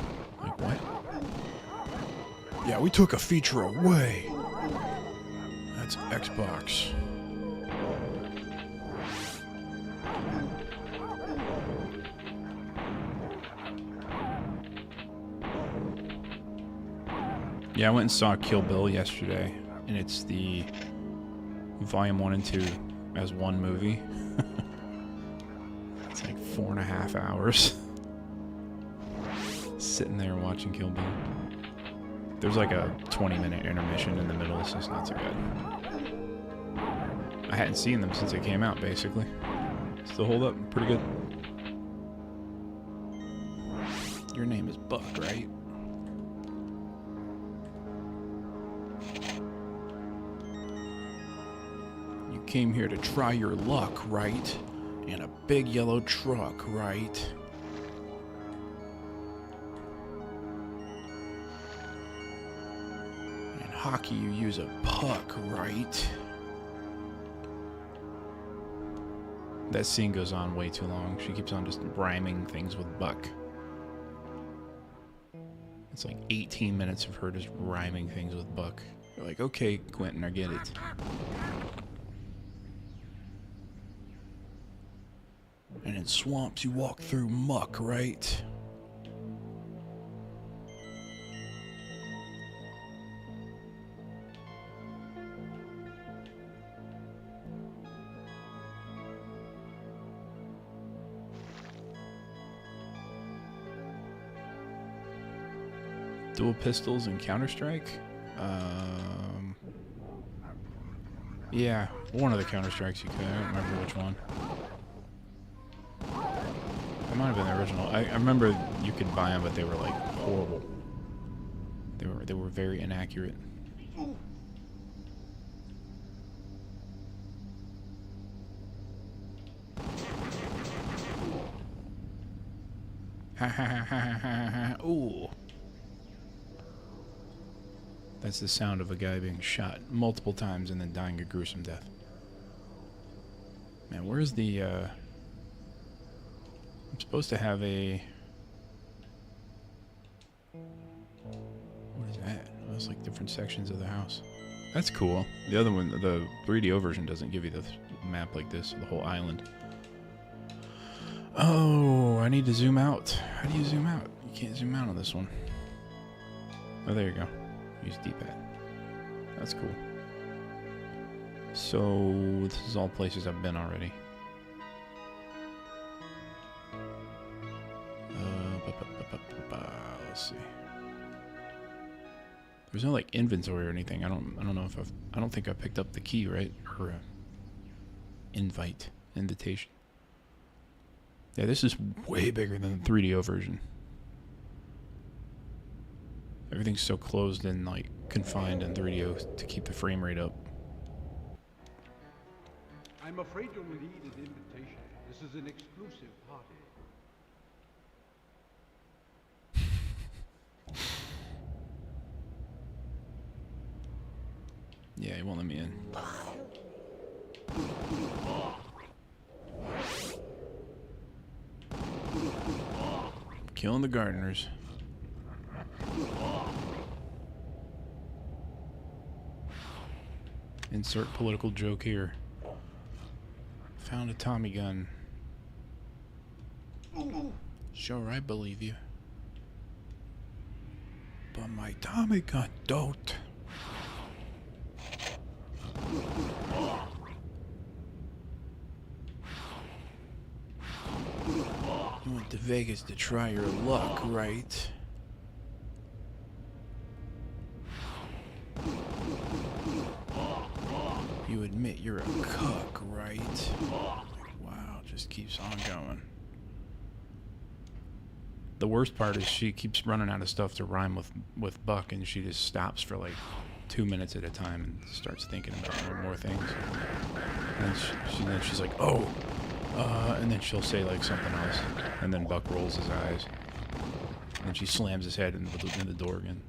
[SPEAKER 2] Like, what? Yeah, we took a feature away. That's Xbox. Yeah, I went and saw Kill Bill yesterday, and it's the Volume 1 and 2 as one movie. It's like 4.5 hours. Sitting there watching Kill Bill. There's like a 20-minute intermission in the middle, so it's not so good. I hadn't seen them since they came out, basically. Still hold up pretty good. Your name is Buck, right? You came here to try your luck, right? In a big yellow truck, right? In hockey, you use a puck, right? That scene goes on way too long. She keeps on just rhyming things with Buck. It's like 18 minutes of her just rhyming things with Buck. You're like, okay, Quentin, I get it. And in swamps, you walk through muck, right? Dual pistols in Counter-Strike? Yeah, one of the Counter-Strikes you could. I don't remember which one. It might have been the original. I remember you could buy them, but they were like horrible. They were very inaccurate. Ha ha ha ha ha ha. Ooh. That's the sound of a guy being shot multiple times and then dying a gruesome death. Man, where's the, I'm supposed to have a... What is that? Oh, it's like different sections of the house. That's cool. The other one, the 3DO version, doesn't give you the map like this, the whole island. Oh, I need to zoom out. How do you zoom out? You can't zoom out on this one. Oh, there you go. Use D-pad. That's cool. So, this is all places I've been already. Let's see. There's no like inventory or anything. I don't know if I don't think I picked up the key, right? Or invitation. Yeah, this is way bigger than the 3DO version. Everything's so closed and like confined in 3DO to keep the frame rate up.
[SPEAKER 7] I'm afraid you'll need an invitation. This is an exclusive party.
[SPEAKER 2] Yeah, he won't let me in. Killing the gardeners. Insert political joke here. Found a Tommy gun. Sure, I believe you. But my Tommy gun don't. You went to Vegas to try your luck, right? You admit you're a cuck, right? Wow, just keeps on going. The worst part is she keeps running out of stuff to rhyme with Buck, and she just stops for like 2 minutes at a time and starts thinking about more things. And then she's like, oh, and then she'll say like something else, and then Buck rolls his eyes, and then she slams his head into the door again.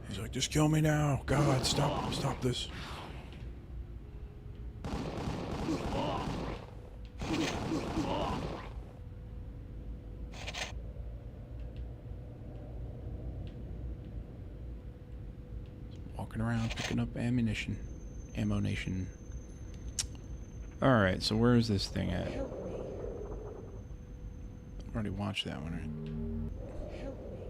[SPEAKER 2] He's like, just kill me now. God, stop this. Walking around picking up ammunition. Ammo-nation. Alright, so where is this thing at? Already watched that one, right?
[SPEAKER 1] Help me.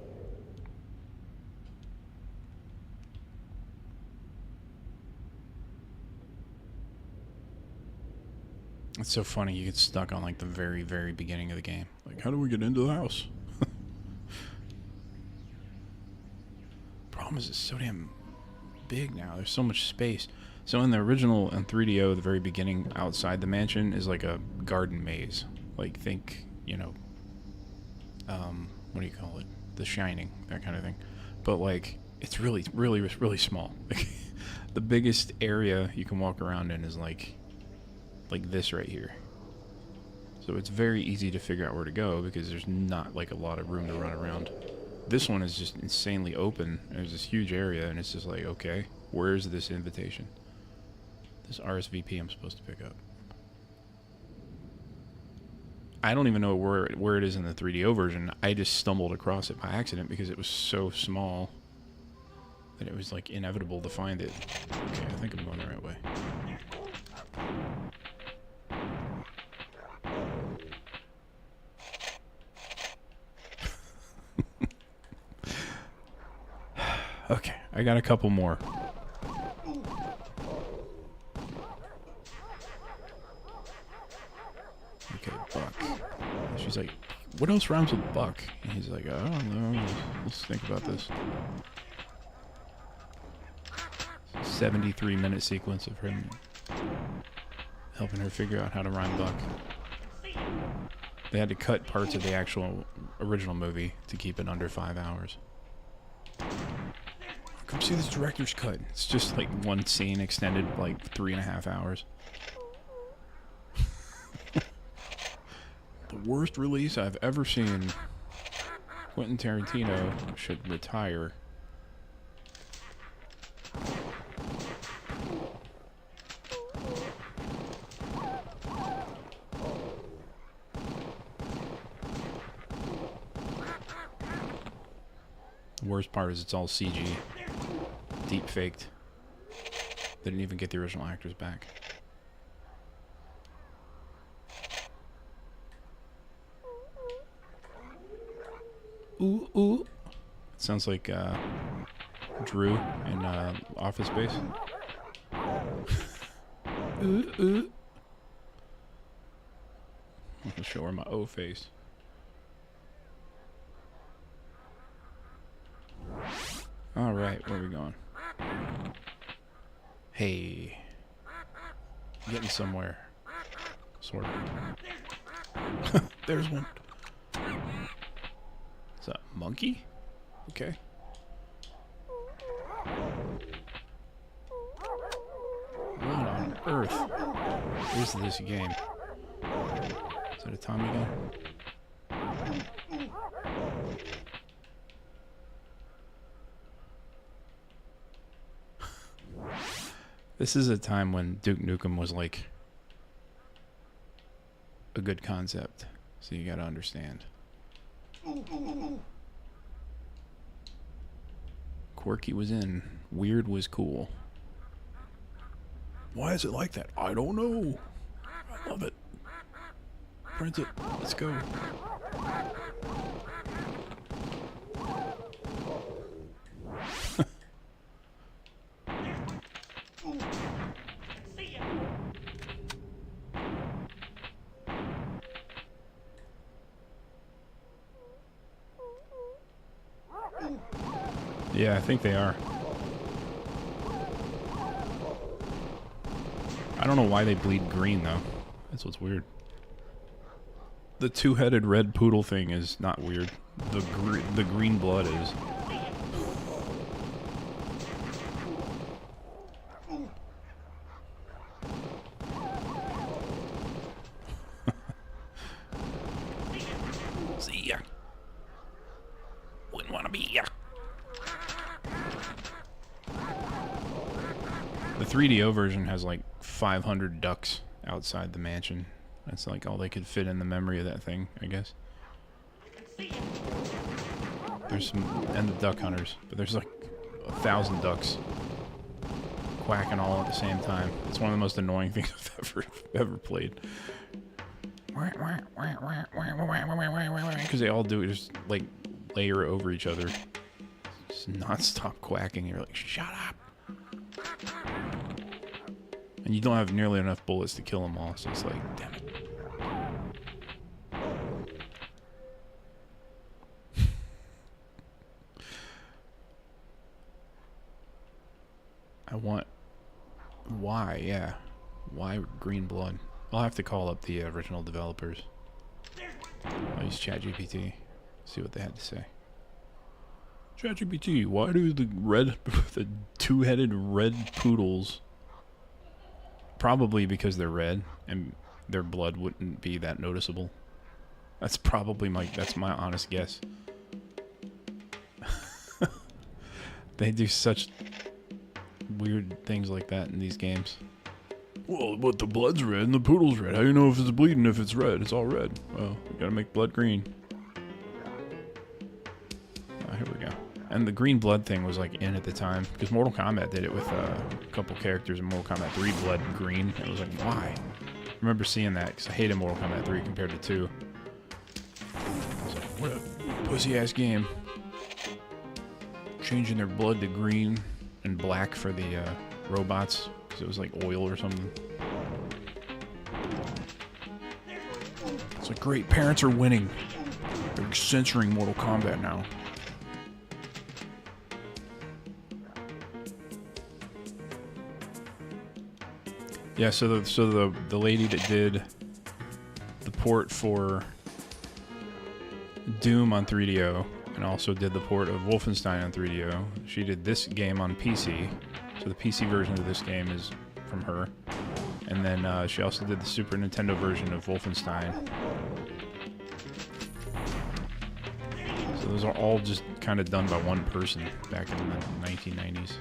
[SPEAKER 2] It's so funny, you get stuck on like the very, very beginning of the game. Like, how do we get into the house? Problem is, it's so damn big now. There's so much space. So in the original and 3DO, the very beginning outside the mansion is like a garden maze. Like, think, you know, what do you call it? The Shining, that kind of thing. But like, it's really, really, really small. Like, the biggest area you can walk around in is like this right here. So it's very easy to figure out where to go because there's not like a lot of room to run around. This one is just insanely open. There's this huge area and it's just like, okay, where's this invitation? This RSVP I'm supposed to pick up. I don't even know where it is in the 3DO version. I just stumbled across it by accident because it was so small that it was like inevitable to find it. Okay, I think I'm going the right way. Okay, I got a couple more. Okay, Buck. She's like, what else rhymes with Buck? And he's like, I don't know. Let's think about this. 73-minute sequence of him helping her figure out how to rhyme Buck. They had to cut parts of the actual original movie to keep it under 5 hours. Come see this director's cut. It's just like one scene extended like 3.5 hours. The worst release I've ever seen. Quentin Tarantino should retire. The worst part is it's all CG. Deep faked. They didn't even get the original actors back. Ooh, ooh. Sounds like Drew in Office Space. Ooh, ooh. I'll show her my O face. Alright, where are we going? Hey. Getting somewhere. Sort of. There's one. Is that a monkey? Okay. What on earth is this game? Is that a Tommy gun? This is a time when Duke Nukem was like a good concept, so you gotta understand. Quirky was in, weird was cool. Why is it like that? I don't know. I love it. Print it. Let's go. Yeah, I think they are. I don't know why they bleed green, though. That's what's weird. The two-headed red poodle thing is not weird. The green blood is. See ya. Wouldn't want to be ya. The 3DO version has like 500 ducks outside the mansion. That's like all they could fit in the memory of that thing, I guess. There's some, and the duck hunters, but there's like 1,000 ducks quacking all at the same time. It's one of the most annoying things I've ever played. Because they all do it, just like layer over each other. Just non-stop quacking. You're like, shut up. And you don't have nearly enough bullets to kill them all, so it's like, damn it. I want... Why? Yeah. Why green blood? I'll have to call up the original developers. I'll use ChatGPT. See what they had to say. ChatGPT, why do the two-headed red poodles... Probably because they're red and their blood wouldn't be that noticeable. That's probably that's my honest guess. They do such weird things like that in these games. Well, but the blood's red and the poodle's red. How do you know if it's bleeding if it's red? It's all red. Well, we gotta make blood green. Oh, here we go. And the green blood thing was like in at the time because Mortal Kombat did it with a couple characters in Mortal Kombat 3, blood green. It was like, why? I remember seeing that because I hated Mortal Kombat 3 compared to 2. I was like, what a pussy ass game. Changing their blood to green and black for the robots because it was like oil or something. It's like, great, parents are winning. They're censoring Mortal Kombat now. Yeah, so the lady that did the port for Doom on 3DO and also did the port of Wolfenstein on 3DO, she did this game on PC. So the PC version of this game is from her. And then she also did the Super Nintendo version of Wolfenstein. So those are all just kind of done by one person back in the 1990s.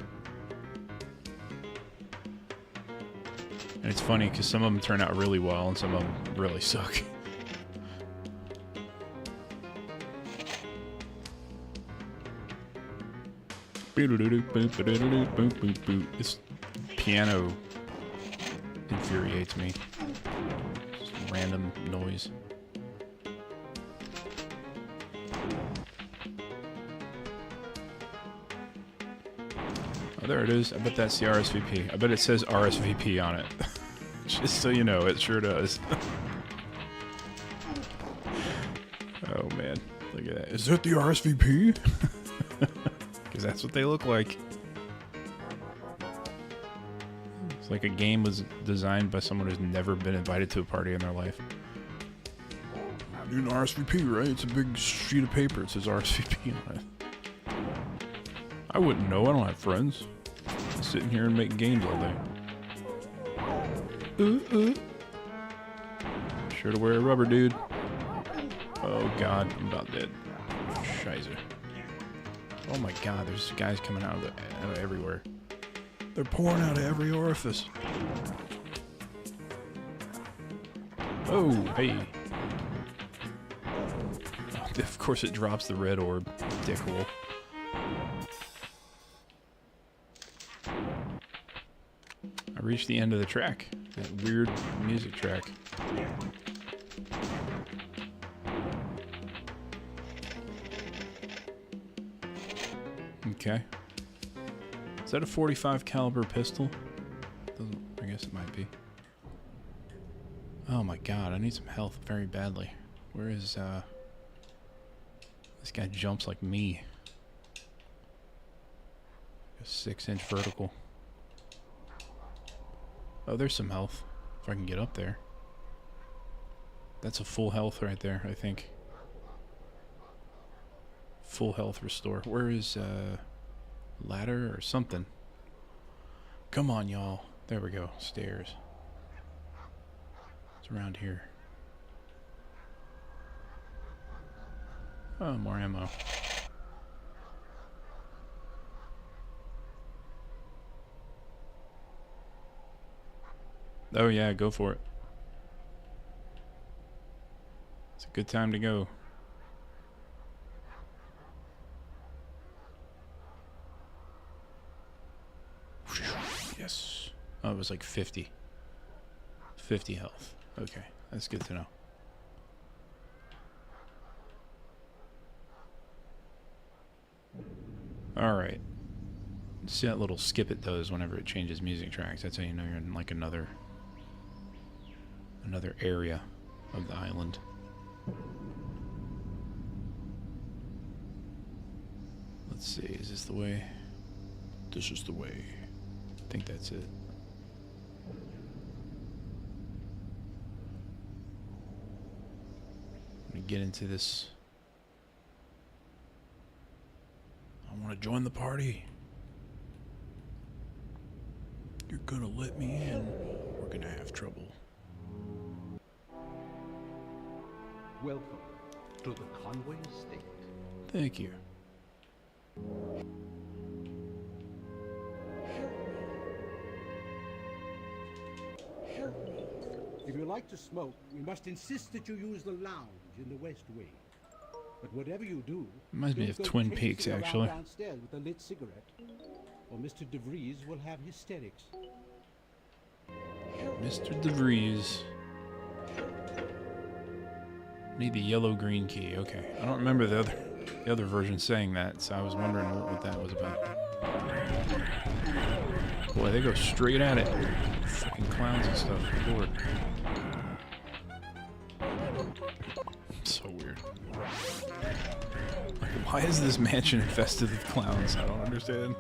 [SPEAKER 2] And it's funny because some of them turn out really well and some of them really suck. This piano infuriates me. Just random noise. Oh, there it is. I bet that's the RSVP. I bet it says RSVP on it. Just so you know, it sure does. Oh man, look at that. Is that the RSVP? Because that's what they look like. It's like a game was designed by someone who's never been invited to a party in their life. I'm doing RSVP, right? It's a big sheet of paper. It says RSVP on it. I wouldn't know. I don't have friends. I'm sitting here and making games all day. Sure to wear a rubber, dude. Oh god, I'm about dead. Scheiße. Oh my god, there's guys coming out of everywhere. They're pouring out of every orifice. Oh, hey. Of course it drops the red orb, dickhole. I reached the end of the track. That weird music track. Okay. Is that a .45 caliber pistol? I guess it might be. Oh my god, I need some health very badly. Where is, this guy jumps like me. A 6-inch vertical. Oh, there's some health. If I can get up there. That's a full health right there, I think. Full health restore. Where is, ladder or something? Come on, y'all. There we go. Stairs. It's around here. Oh, more ammo. Oh yeah, go for it. It's a good time to go. Yes. Oh, it was like 50. 50 health. Okay, that's good to know. Alright. See that little skip it does whenever it changes music tracks. That's how you know you're in like another area of the island. Let's see, is this the way? This is the way. I think that's it. Let me get into this. I want to join the party. You're gonna let me in. We're gonna have trouble.
[SPEAKER 8] Welcome to the Conway Estate.
[SPEAKER 2] Thank you.
[SPEAKER 3] If you like to smoke, you must insist that you use the lounge in the West Wing. But whatever you do,
[SPEAKER 2] Reminds me
[SPEAKER 3] don't
[SPEAKER 2] of
[SPEAKER 3] go
[SPEAKER 2] Twin
[SPEAKER 3] pacing
[SPEAKER 2] Peaks,
[SPEAKER 3] around
[SPEAKER 2] actually.
[SPEAKER 3] downstairs with a lit cigarette, or Mr. DeVries will have hysterics.
[SPEAKER 2] Mr. DeVries. Need the yellow-green key. Okay. I don't remember the other version saying that, so I was wondering what that was about. Boy, they go straight at it. Fucking clowns and stuff. Lord. So weird. Like, why is this mansion infested with clowns? I don't understand.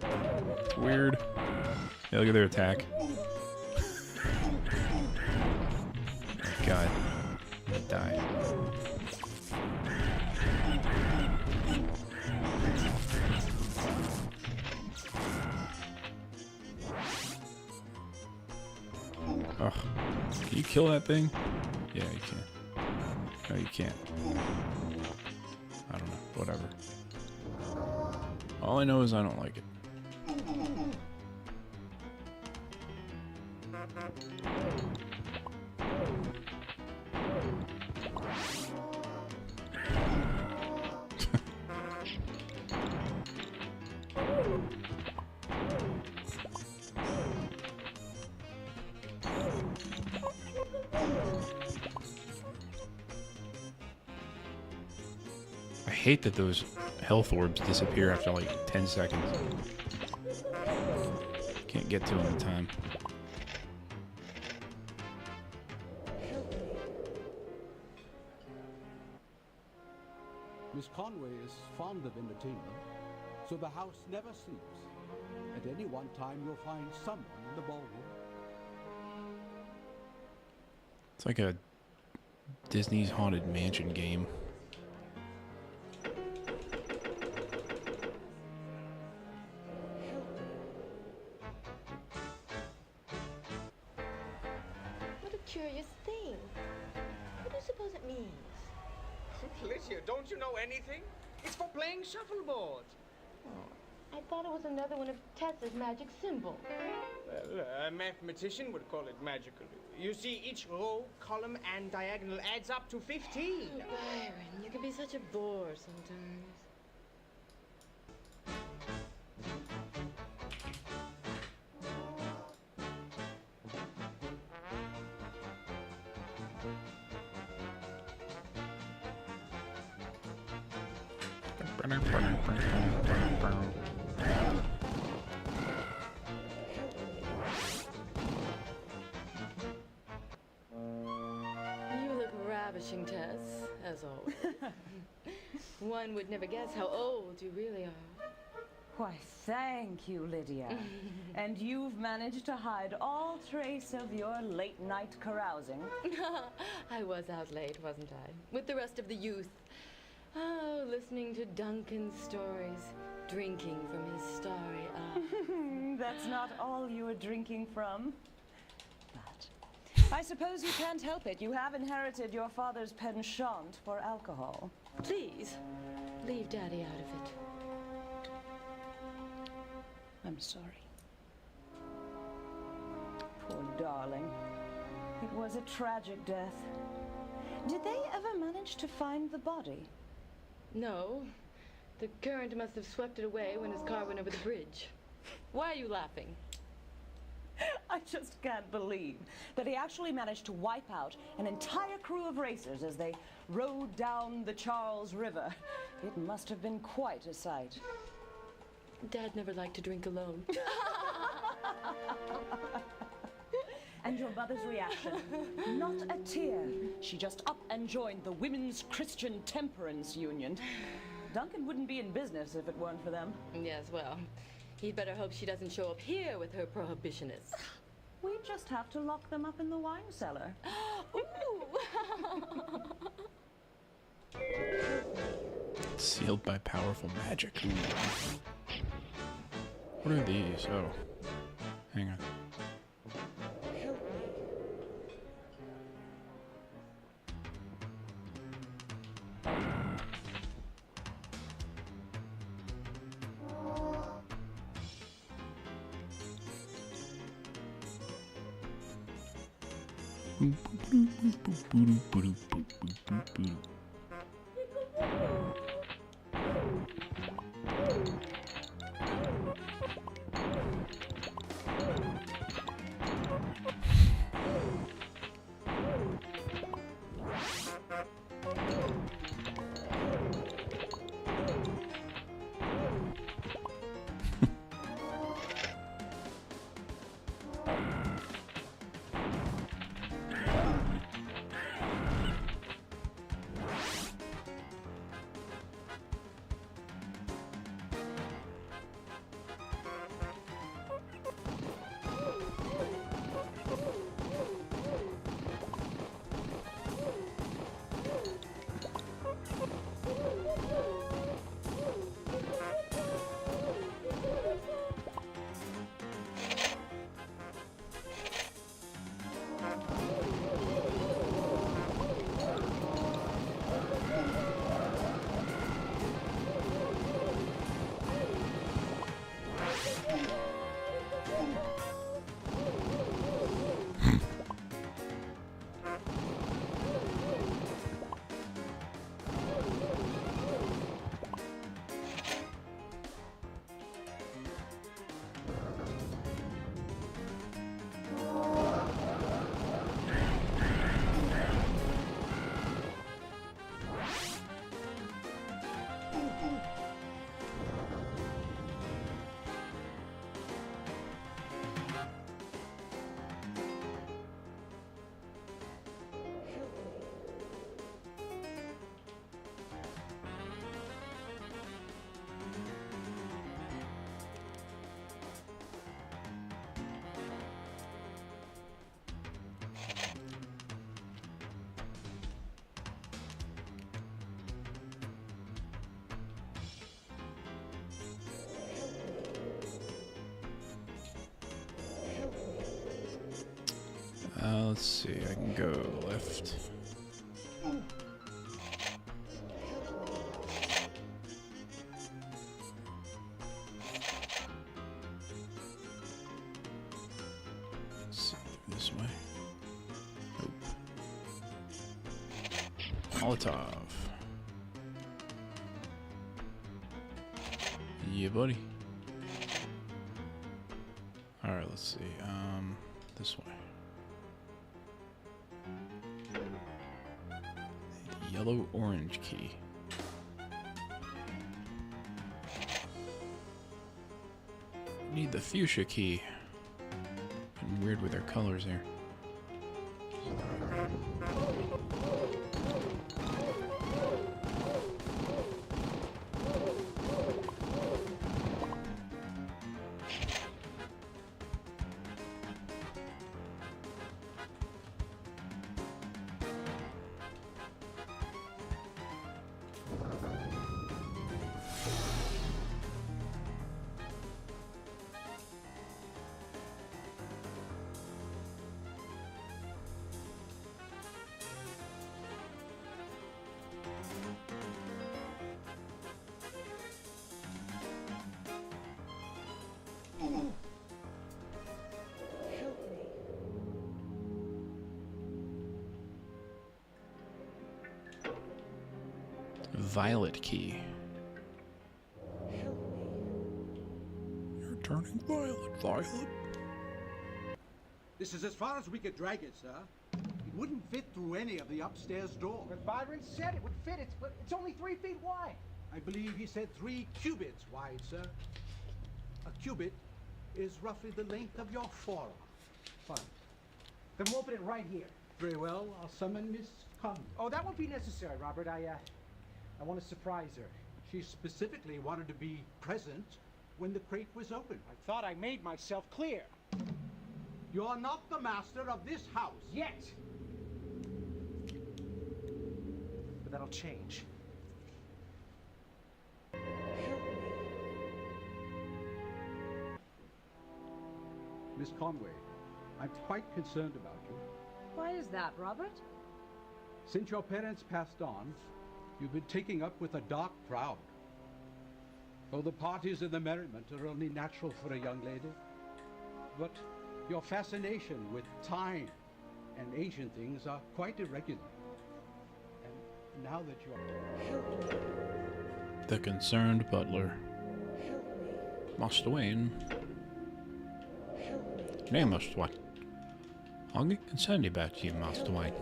[SPEAKER 2] It's weird. Yeah, look at their attack. God. Die. Ugh. Can you kill that thing? Yeah, you can. No, you can't. I don't know. Whatever. All I know is I don't like it. I hate that those health orbs disappear after like 10 seconds. Can't get to them in time.
[SPEAKER 3] Miss Conway is fond of entertainment, so the house never sleeps. At any one time, you'll find someone in the ballroom.
[SPEAKER 2] It's like a Disney's Haunted Mansion game.
[SPEAKER 1] What a curious thing. What do you suppose it means?
[SPEAKER 5] Lydia, don't you know anything? It's for playing shuffleboard.
[SPEAKER 1] I thought it was another one of Tess's magic symbols.
[SPEAKER 5] Well, a mathematician would call it magical. You see, each row, column, and diagonal adds up to 15.
[SPEAKER 1] Oh, Byron, you can be such a bore sometimes. You look ravishing, Tess, as always. One would never guess how old you really are.
[SPEAKER 4] Why, thank you, Lydia. And you've managed to hide all trace of your late-night carousing.
[SPEAKER 1] I was out late, wasn't I? With the rest of the youth. Oh, listening to Duncan's stories, drinking from his starry eye.
[SPEAKER 4] That's not all you were drinking from. But I suppose you can't help it. You have inherited your father's penchant for alcohol.
[SPEAKER 1] Please, leave Daddy out of it.
[SPEAKER 4] I'm sorry. Poor darling. It was a tragic death. Did they ever manage to find the body?
[SPEAKER 1] No. The current must have swept it away when his car went over the bridge. Why are you laughing?
[SPEAKER 4] I just can't believe that he actually managed to wipe out an entire crew of racers as they rode down the Charles River. It must have been quite a sight.
[SPEAKER 1] Dad never liked to drink alone.
[SPEAKER 4] And your mother's reaction? Not a tear. She just up and joined the Women's Christian Temperance Union. Duncan wouldn't be in business if it weren't for them.
[SPEAKER 1] Yes, well, he'd better hope she doesn't show up here with her prohibitionists.
[SPEAKER 4] We just have to lock them up in the wine cellar.
[SPEAKER 2] Sealed by powerful magic. What are these? Oh. Hang on. Let's see, I can go left. Let's see, this way. Nope. Molotov. Yeah, buddy. Alright, let's see. This way. Yellow-orange key. Need the fuchsia key. Getting weird with their colors here. Violet key. You're turning violet, Violet.
[SPEAKER 7] This is as far as we could drag it, sir. It wouldn't fit through any of the upstairs doors.
[SPEAKER 3] But Byron said it would fit. It's only 3 feet wide.
[SPEAKER 7] I believe he said 3 cubits wide, sir.
[SPEAKER 8] A cubit is roughly the length of your forearm.
[SPEAKER 3] Fine. Then we'll open it right here.
[SPEAKER 8] Very well, I'll summon Miss Conway.
[SPEAKER 3] Oh, that won't be necessary, Robert. I want to surprise her.
[SPEAKER 8] She specifically wanted to be present when the crate was opened.
[SPEAKER 3] I thought I made myself clear.
[SPEAKER 8] You're not the master of this house.
[SPEAKER 3] Yet! But that'll change.
[SPEAKER 8] Miss Conway, I'm quite concerned about you.
[SPEAKER 4] Why is that, Robert?
[SPEAKER 8] Since your parents passed on, you've been taking up with a dark crowd. Though the parties and the merriment are only natural for a young lady, but your fascination with time and ancient things are quite irregular. And now that you are...
[SPEAKER 2] The concerned butler. Master Wayne. Nay, Master Wayne. I'll get concerned about you, Master Wayne.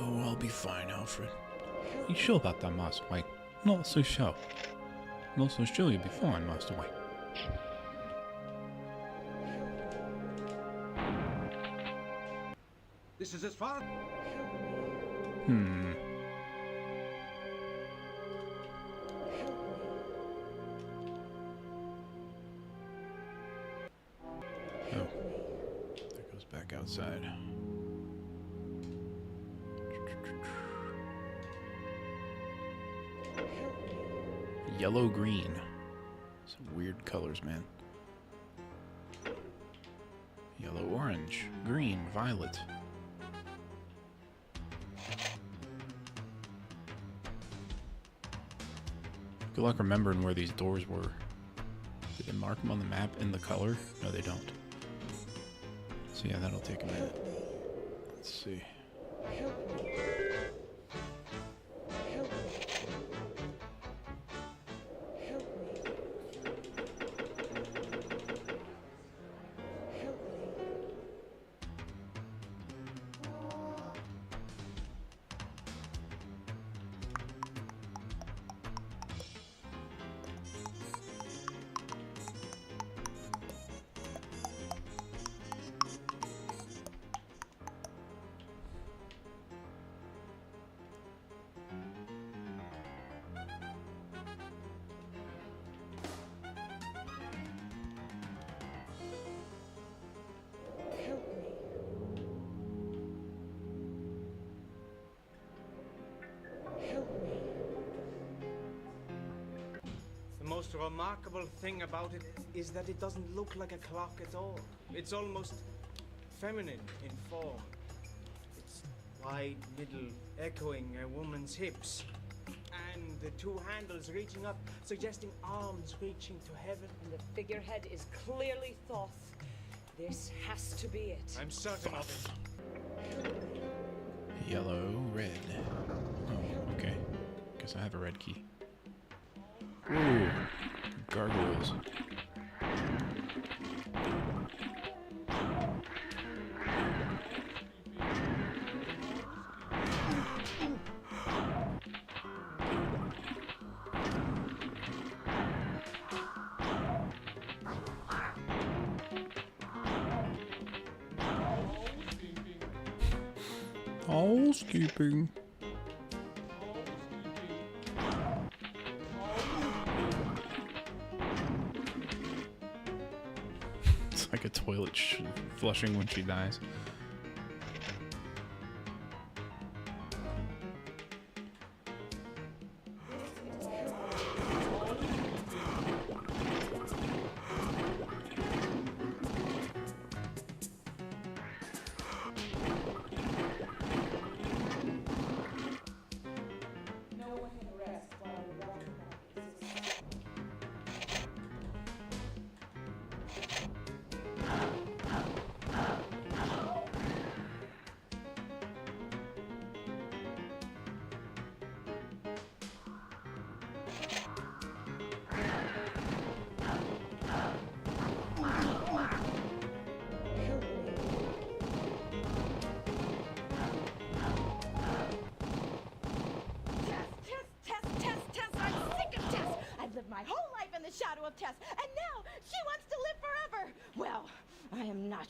[SPEAKER 2] Oh, I'll be fine, Alfred. You sure about that, Master Wayne? Not so sure. Not so sure you'll be fine, Master Wayne.
[SPEAKER 8] This is as far...
[SPEAKER 2] Oh. That goes back outside. Yellow green. Some weird colors, man. Yellow orange, green, violet. Good luck remembering where these doors were. Did they mark them on the map in the color? No, they don't. So yeah, that'll take a minute. Let's see.
[SPEAKER 5] The most remarkable thing about it is that it doesn't look like a clock at all. It's almost feminine in form. Its wide middle echoing a woman's hips. And the two handles reaching up, suggesting arms reaching to heaven.
[SPEAKER 4] And the figurehead is clearly Thoth. This has to be it.
[SPEAKER 5] I'm certain of it.
[SPEAKER 2] Yellow, red. Oh, okay. Guess I have a red key. Ooh, gargoyles. Housekeeping. It's like a toilet flushing when she dies.
[SPEAKER 1] I am not.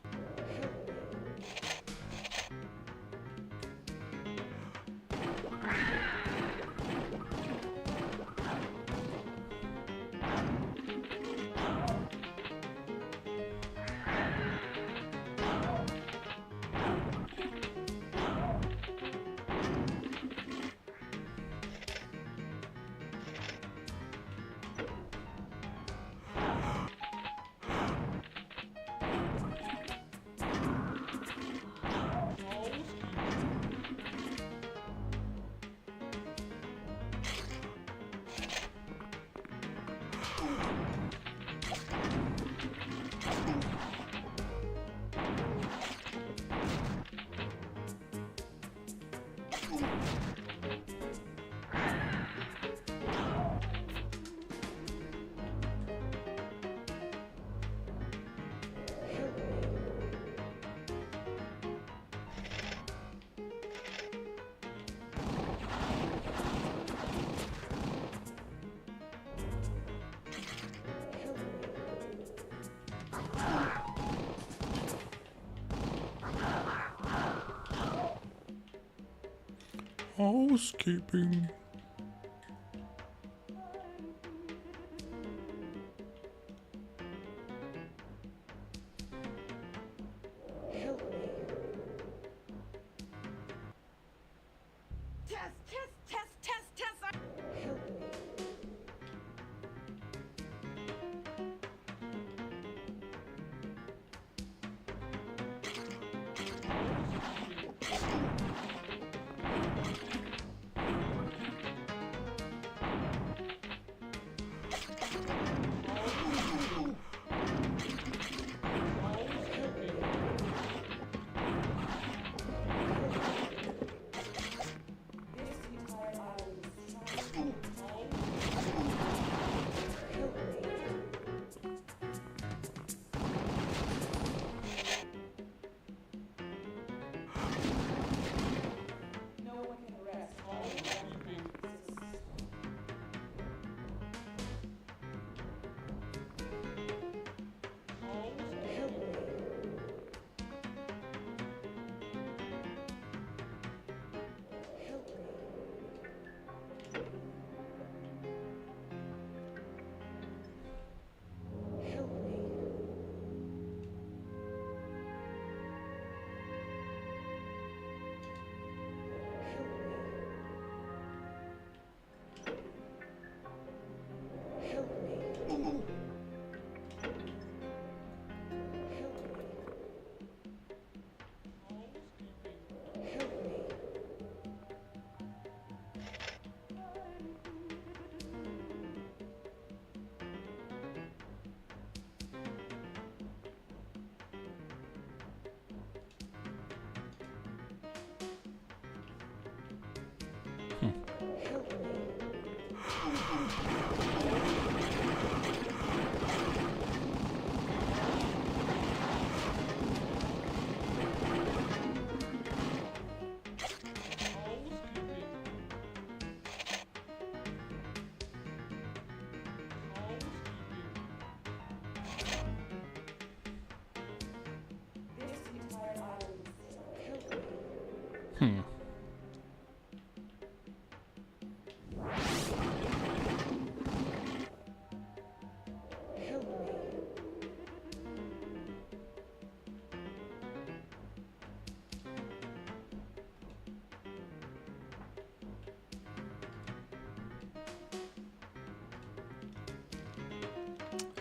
[SPEAKER 2] Housekeeping.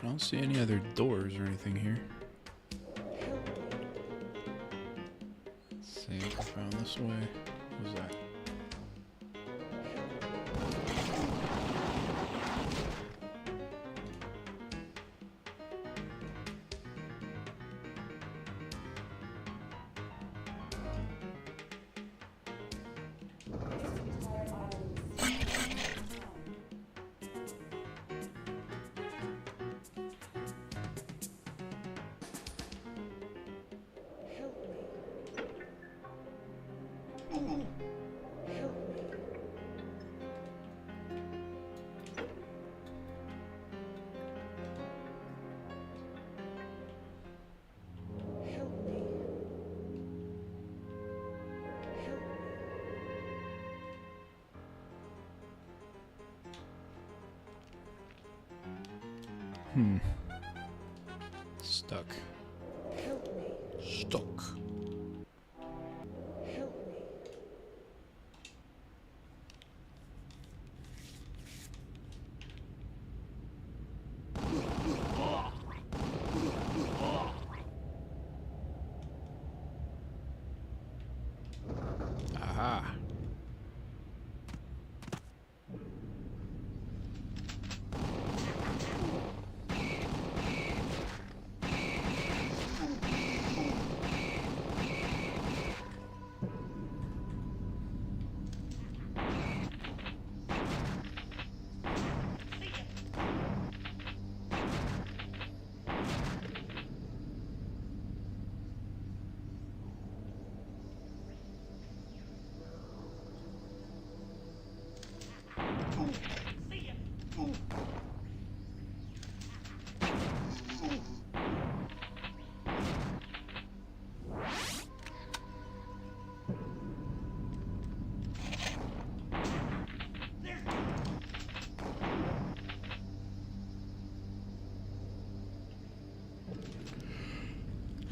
[SPEAKER 2] I don't see any other doors or anything here. Let's see if I found this way. What was that? Stuck.
[SPEAKER 4] Help me.
[SPEAKER 2] Stuck.
[SPEAKER 4] Help me.
[SPEAKER 2] Aha.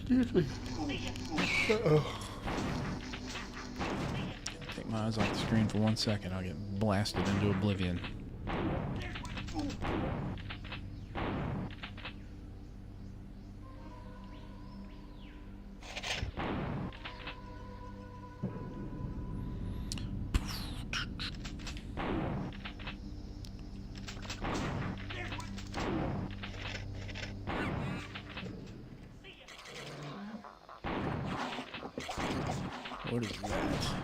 [SPEAKER 2] Excuse me. Uh-oh. Take my eyes off the screen for 1 second. I'll get blasted into oblivion. What is that?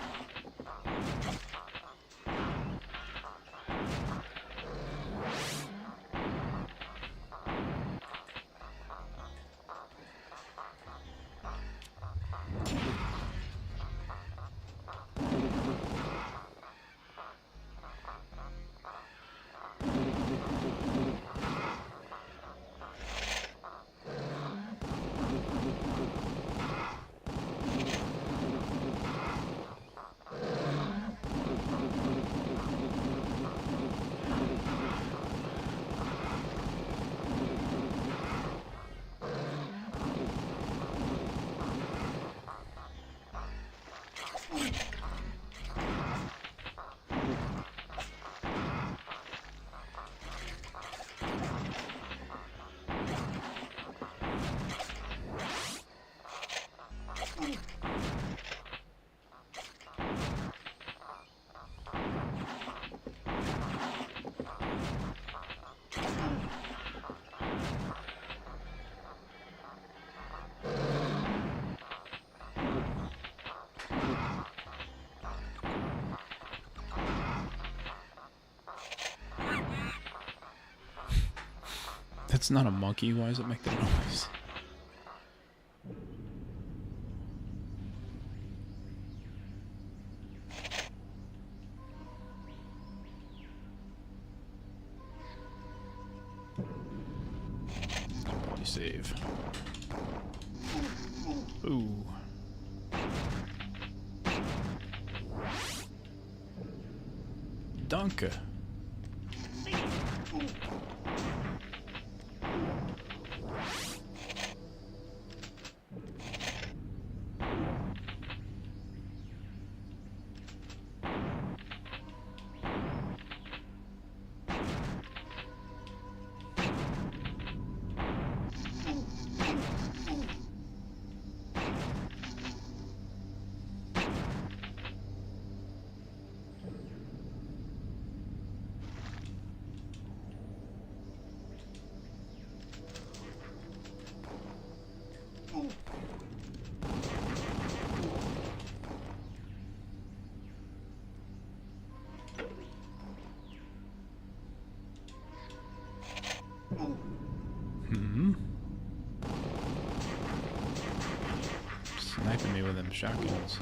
[SPEAKER 2] That's not a monkey. Why does it make that noise? Body save. Ooh. Danke. Sniping me with them shotguns.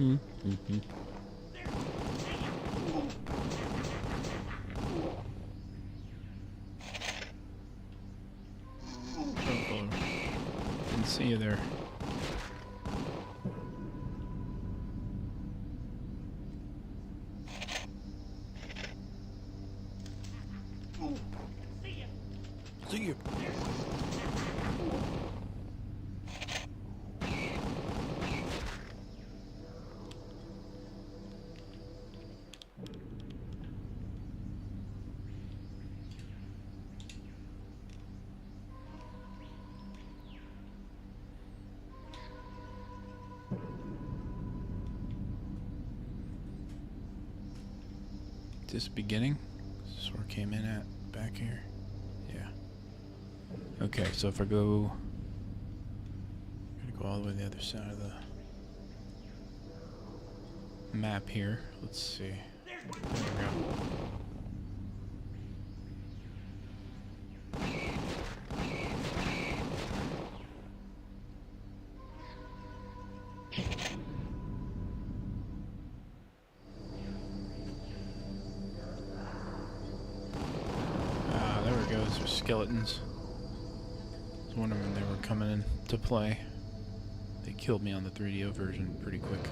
[SPEAKER 2] Oh, didn't see you there. See you. This beginning? This is where I came in at back here. Yeah. Okay, so if I go, gotta go all the way to the other side of the map here. Let's see. There we go. Those are skeletons. I was wondering when they were coming in to play. They killed me on the 3DO version pretty quick.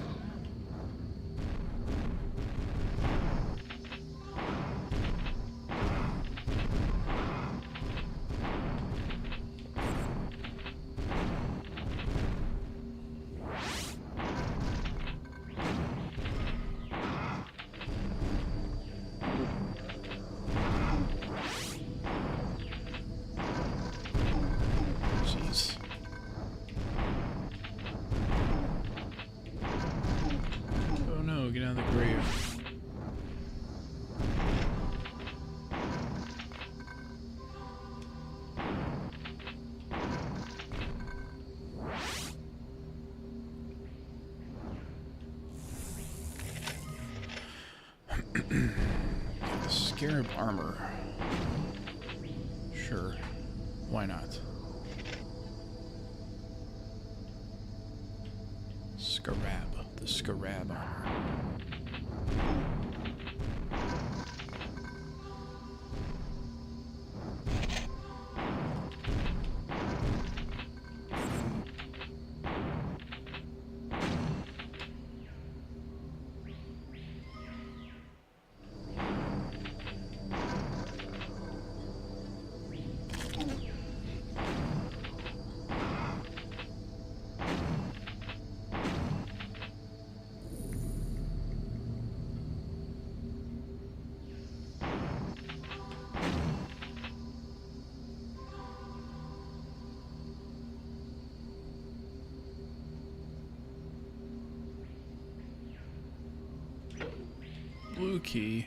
[SPEAKER 2] Get out of the grave. The scarab armor. Sure. Why not? Scarab. The scarab armor. Blue key.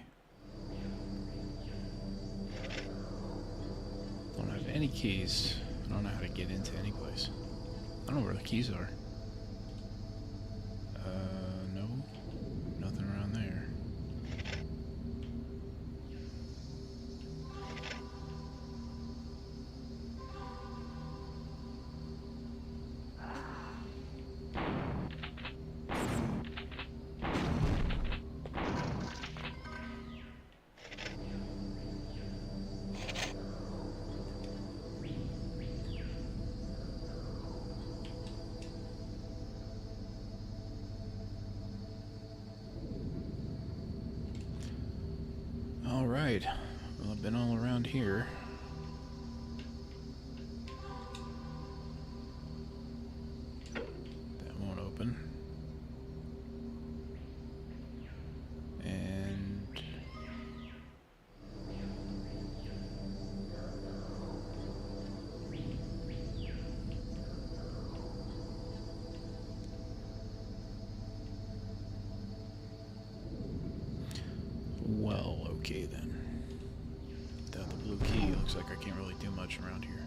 [SPEAKER 2] Don't have any keys. I don't know how to get into any place. I don't know where the keys are. No. Nothing around there. Alright, well, I've been all around here. That won't open. And... well, okay then. Without the blue key, it looks like I can't really do much around here.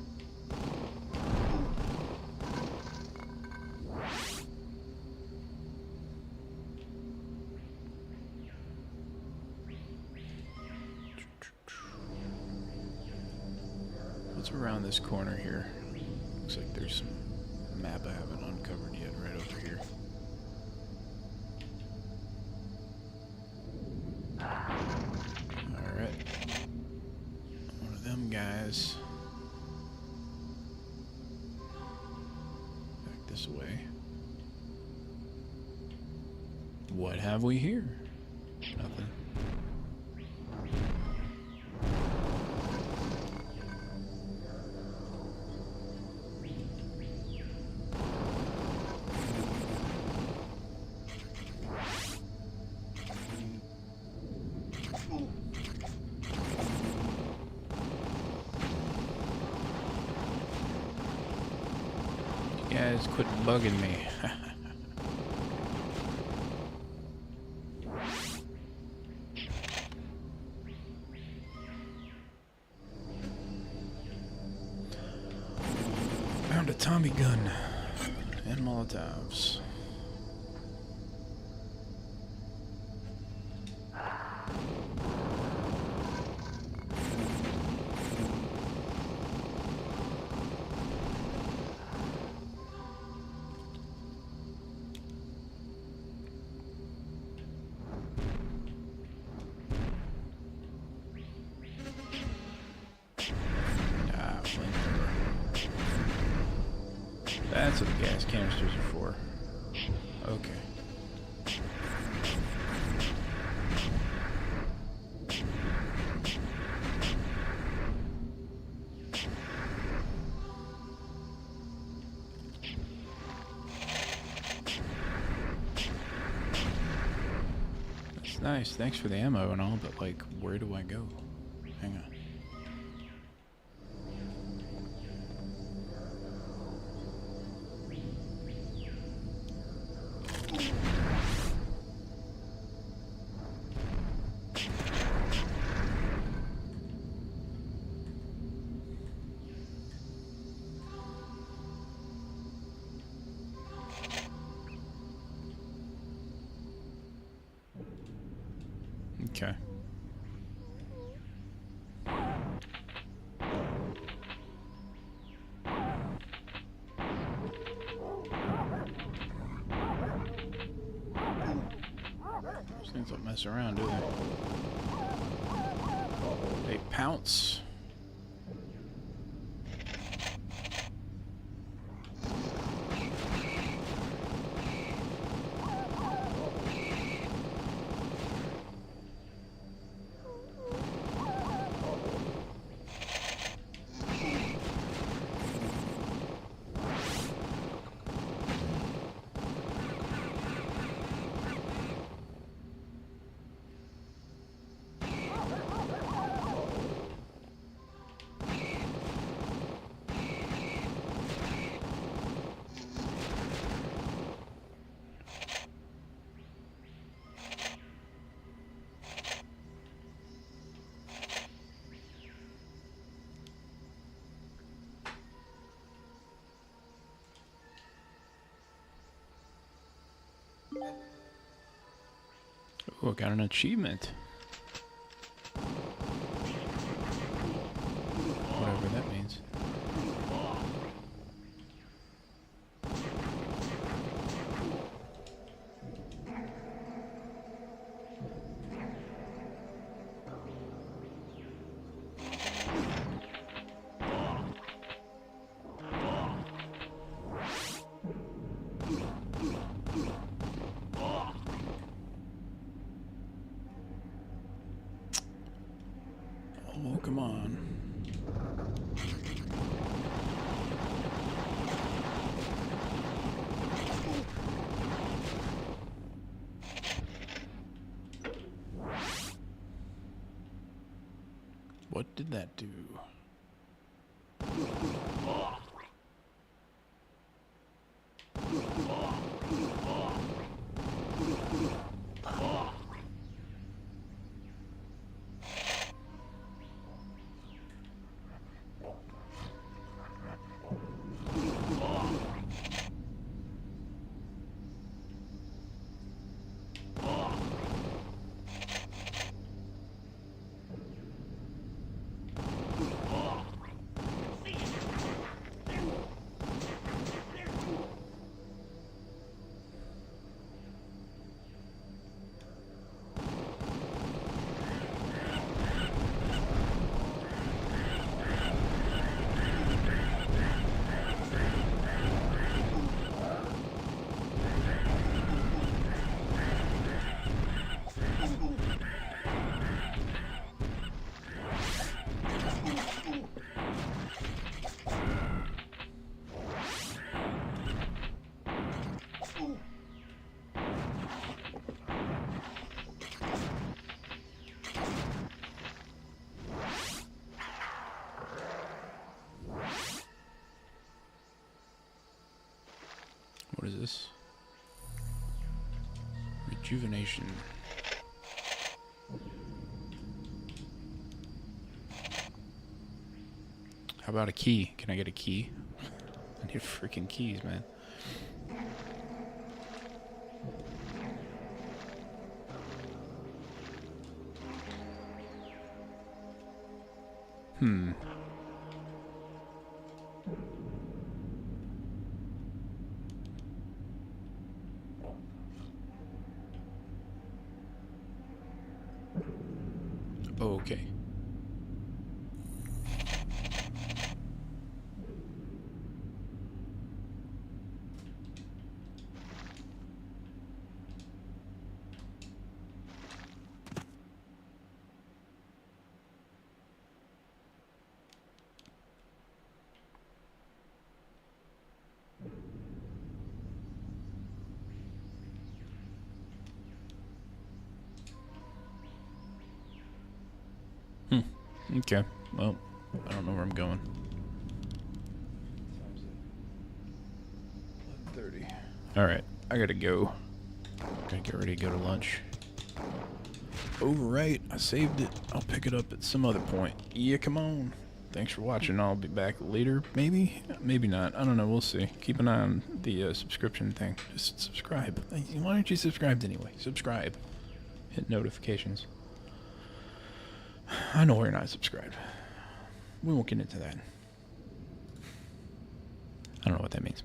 [SPEAKER 2] What's around this corner here? Looks like there's some map I haven't uncovered yet right over here. them guys. Back this way. What have we here? Nothing. You guys quit bugging me. Found a Tommy gun and Molotovs. That's what the gas canisters are for. Okay. That's nice. Thanks for the ammo and all, but like, where do I go? Hang on. Okay. These things don't mess around, do they? They pounce. Oh, I got an achievement. Whatever that means. Oh, come on. What did that do? What is this? Rejuvenation. How about a key? Can I get a key? I need freaking keys, man. Okay. Okay. Well, I don't know where I'm going. 11:30. Alright, I gotta go. Gotta get ready to go to lunch. Oh, right, I saved it. I'll pick it up at some other point. Yeah, come on. Thanks for watching. I'll be back later, maybe? Maybe not. I don't know. We'll see. Keep an eye on the subscription thing. Just subscribe. Why aren't you subscribed anyway? Subscribe. Hit notifications. I know you're not subscribed. We won't get into that. I don't know what that means.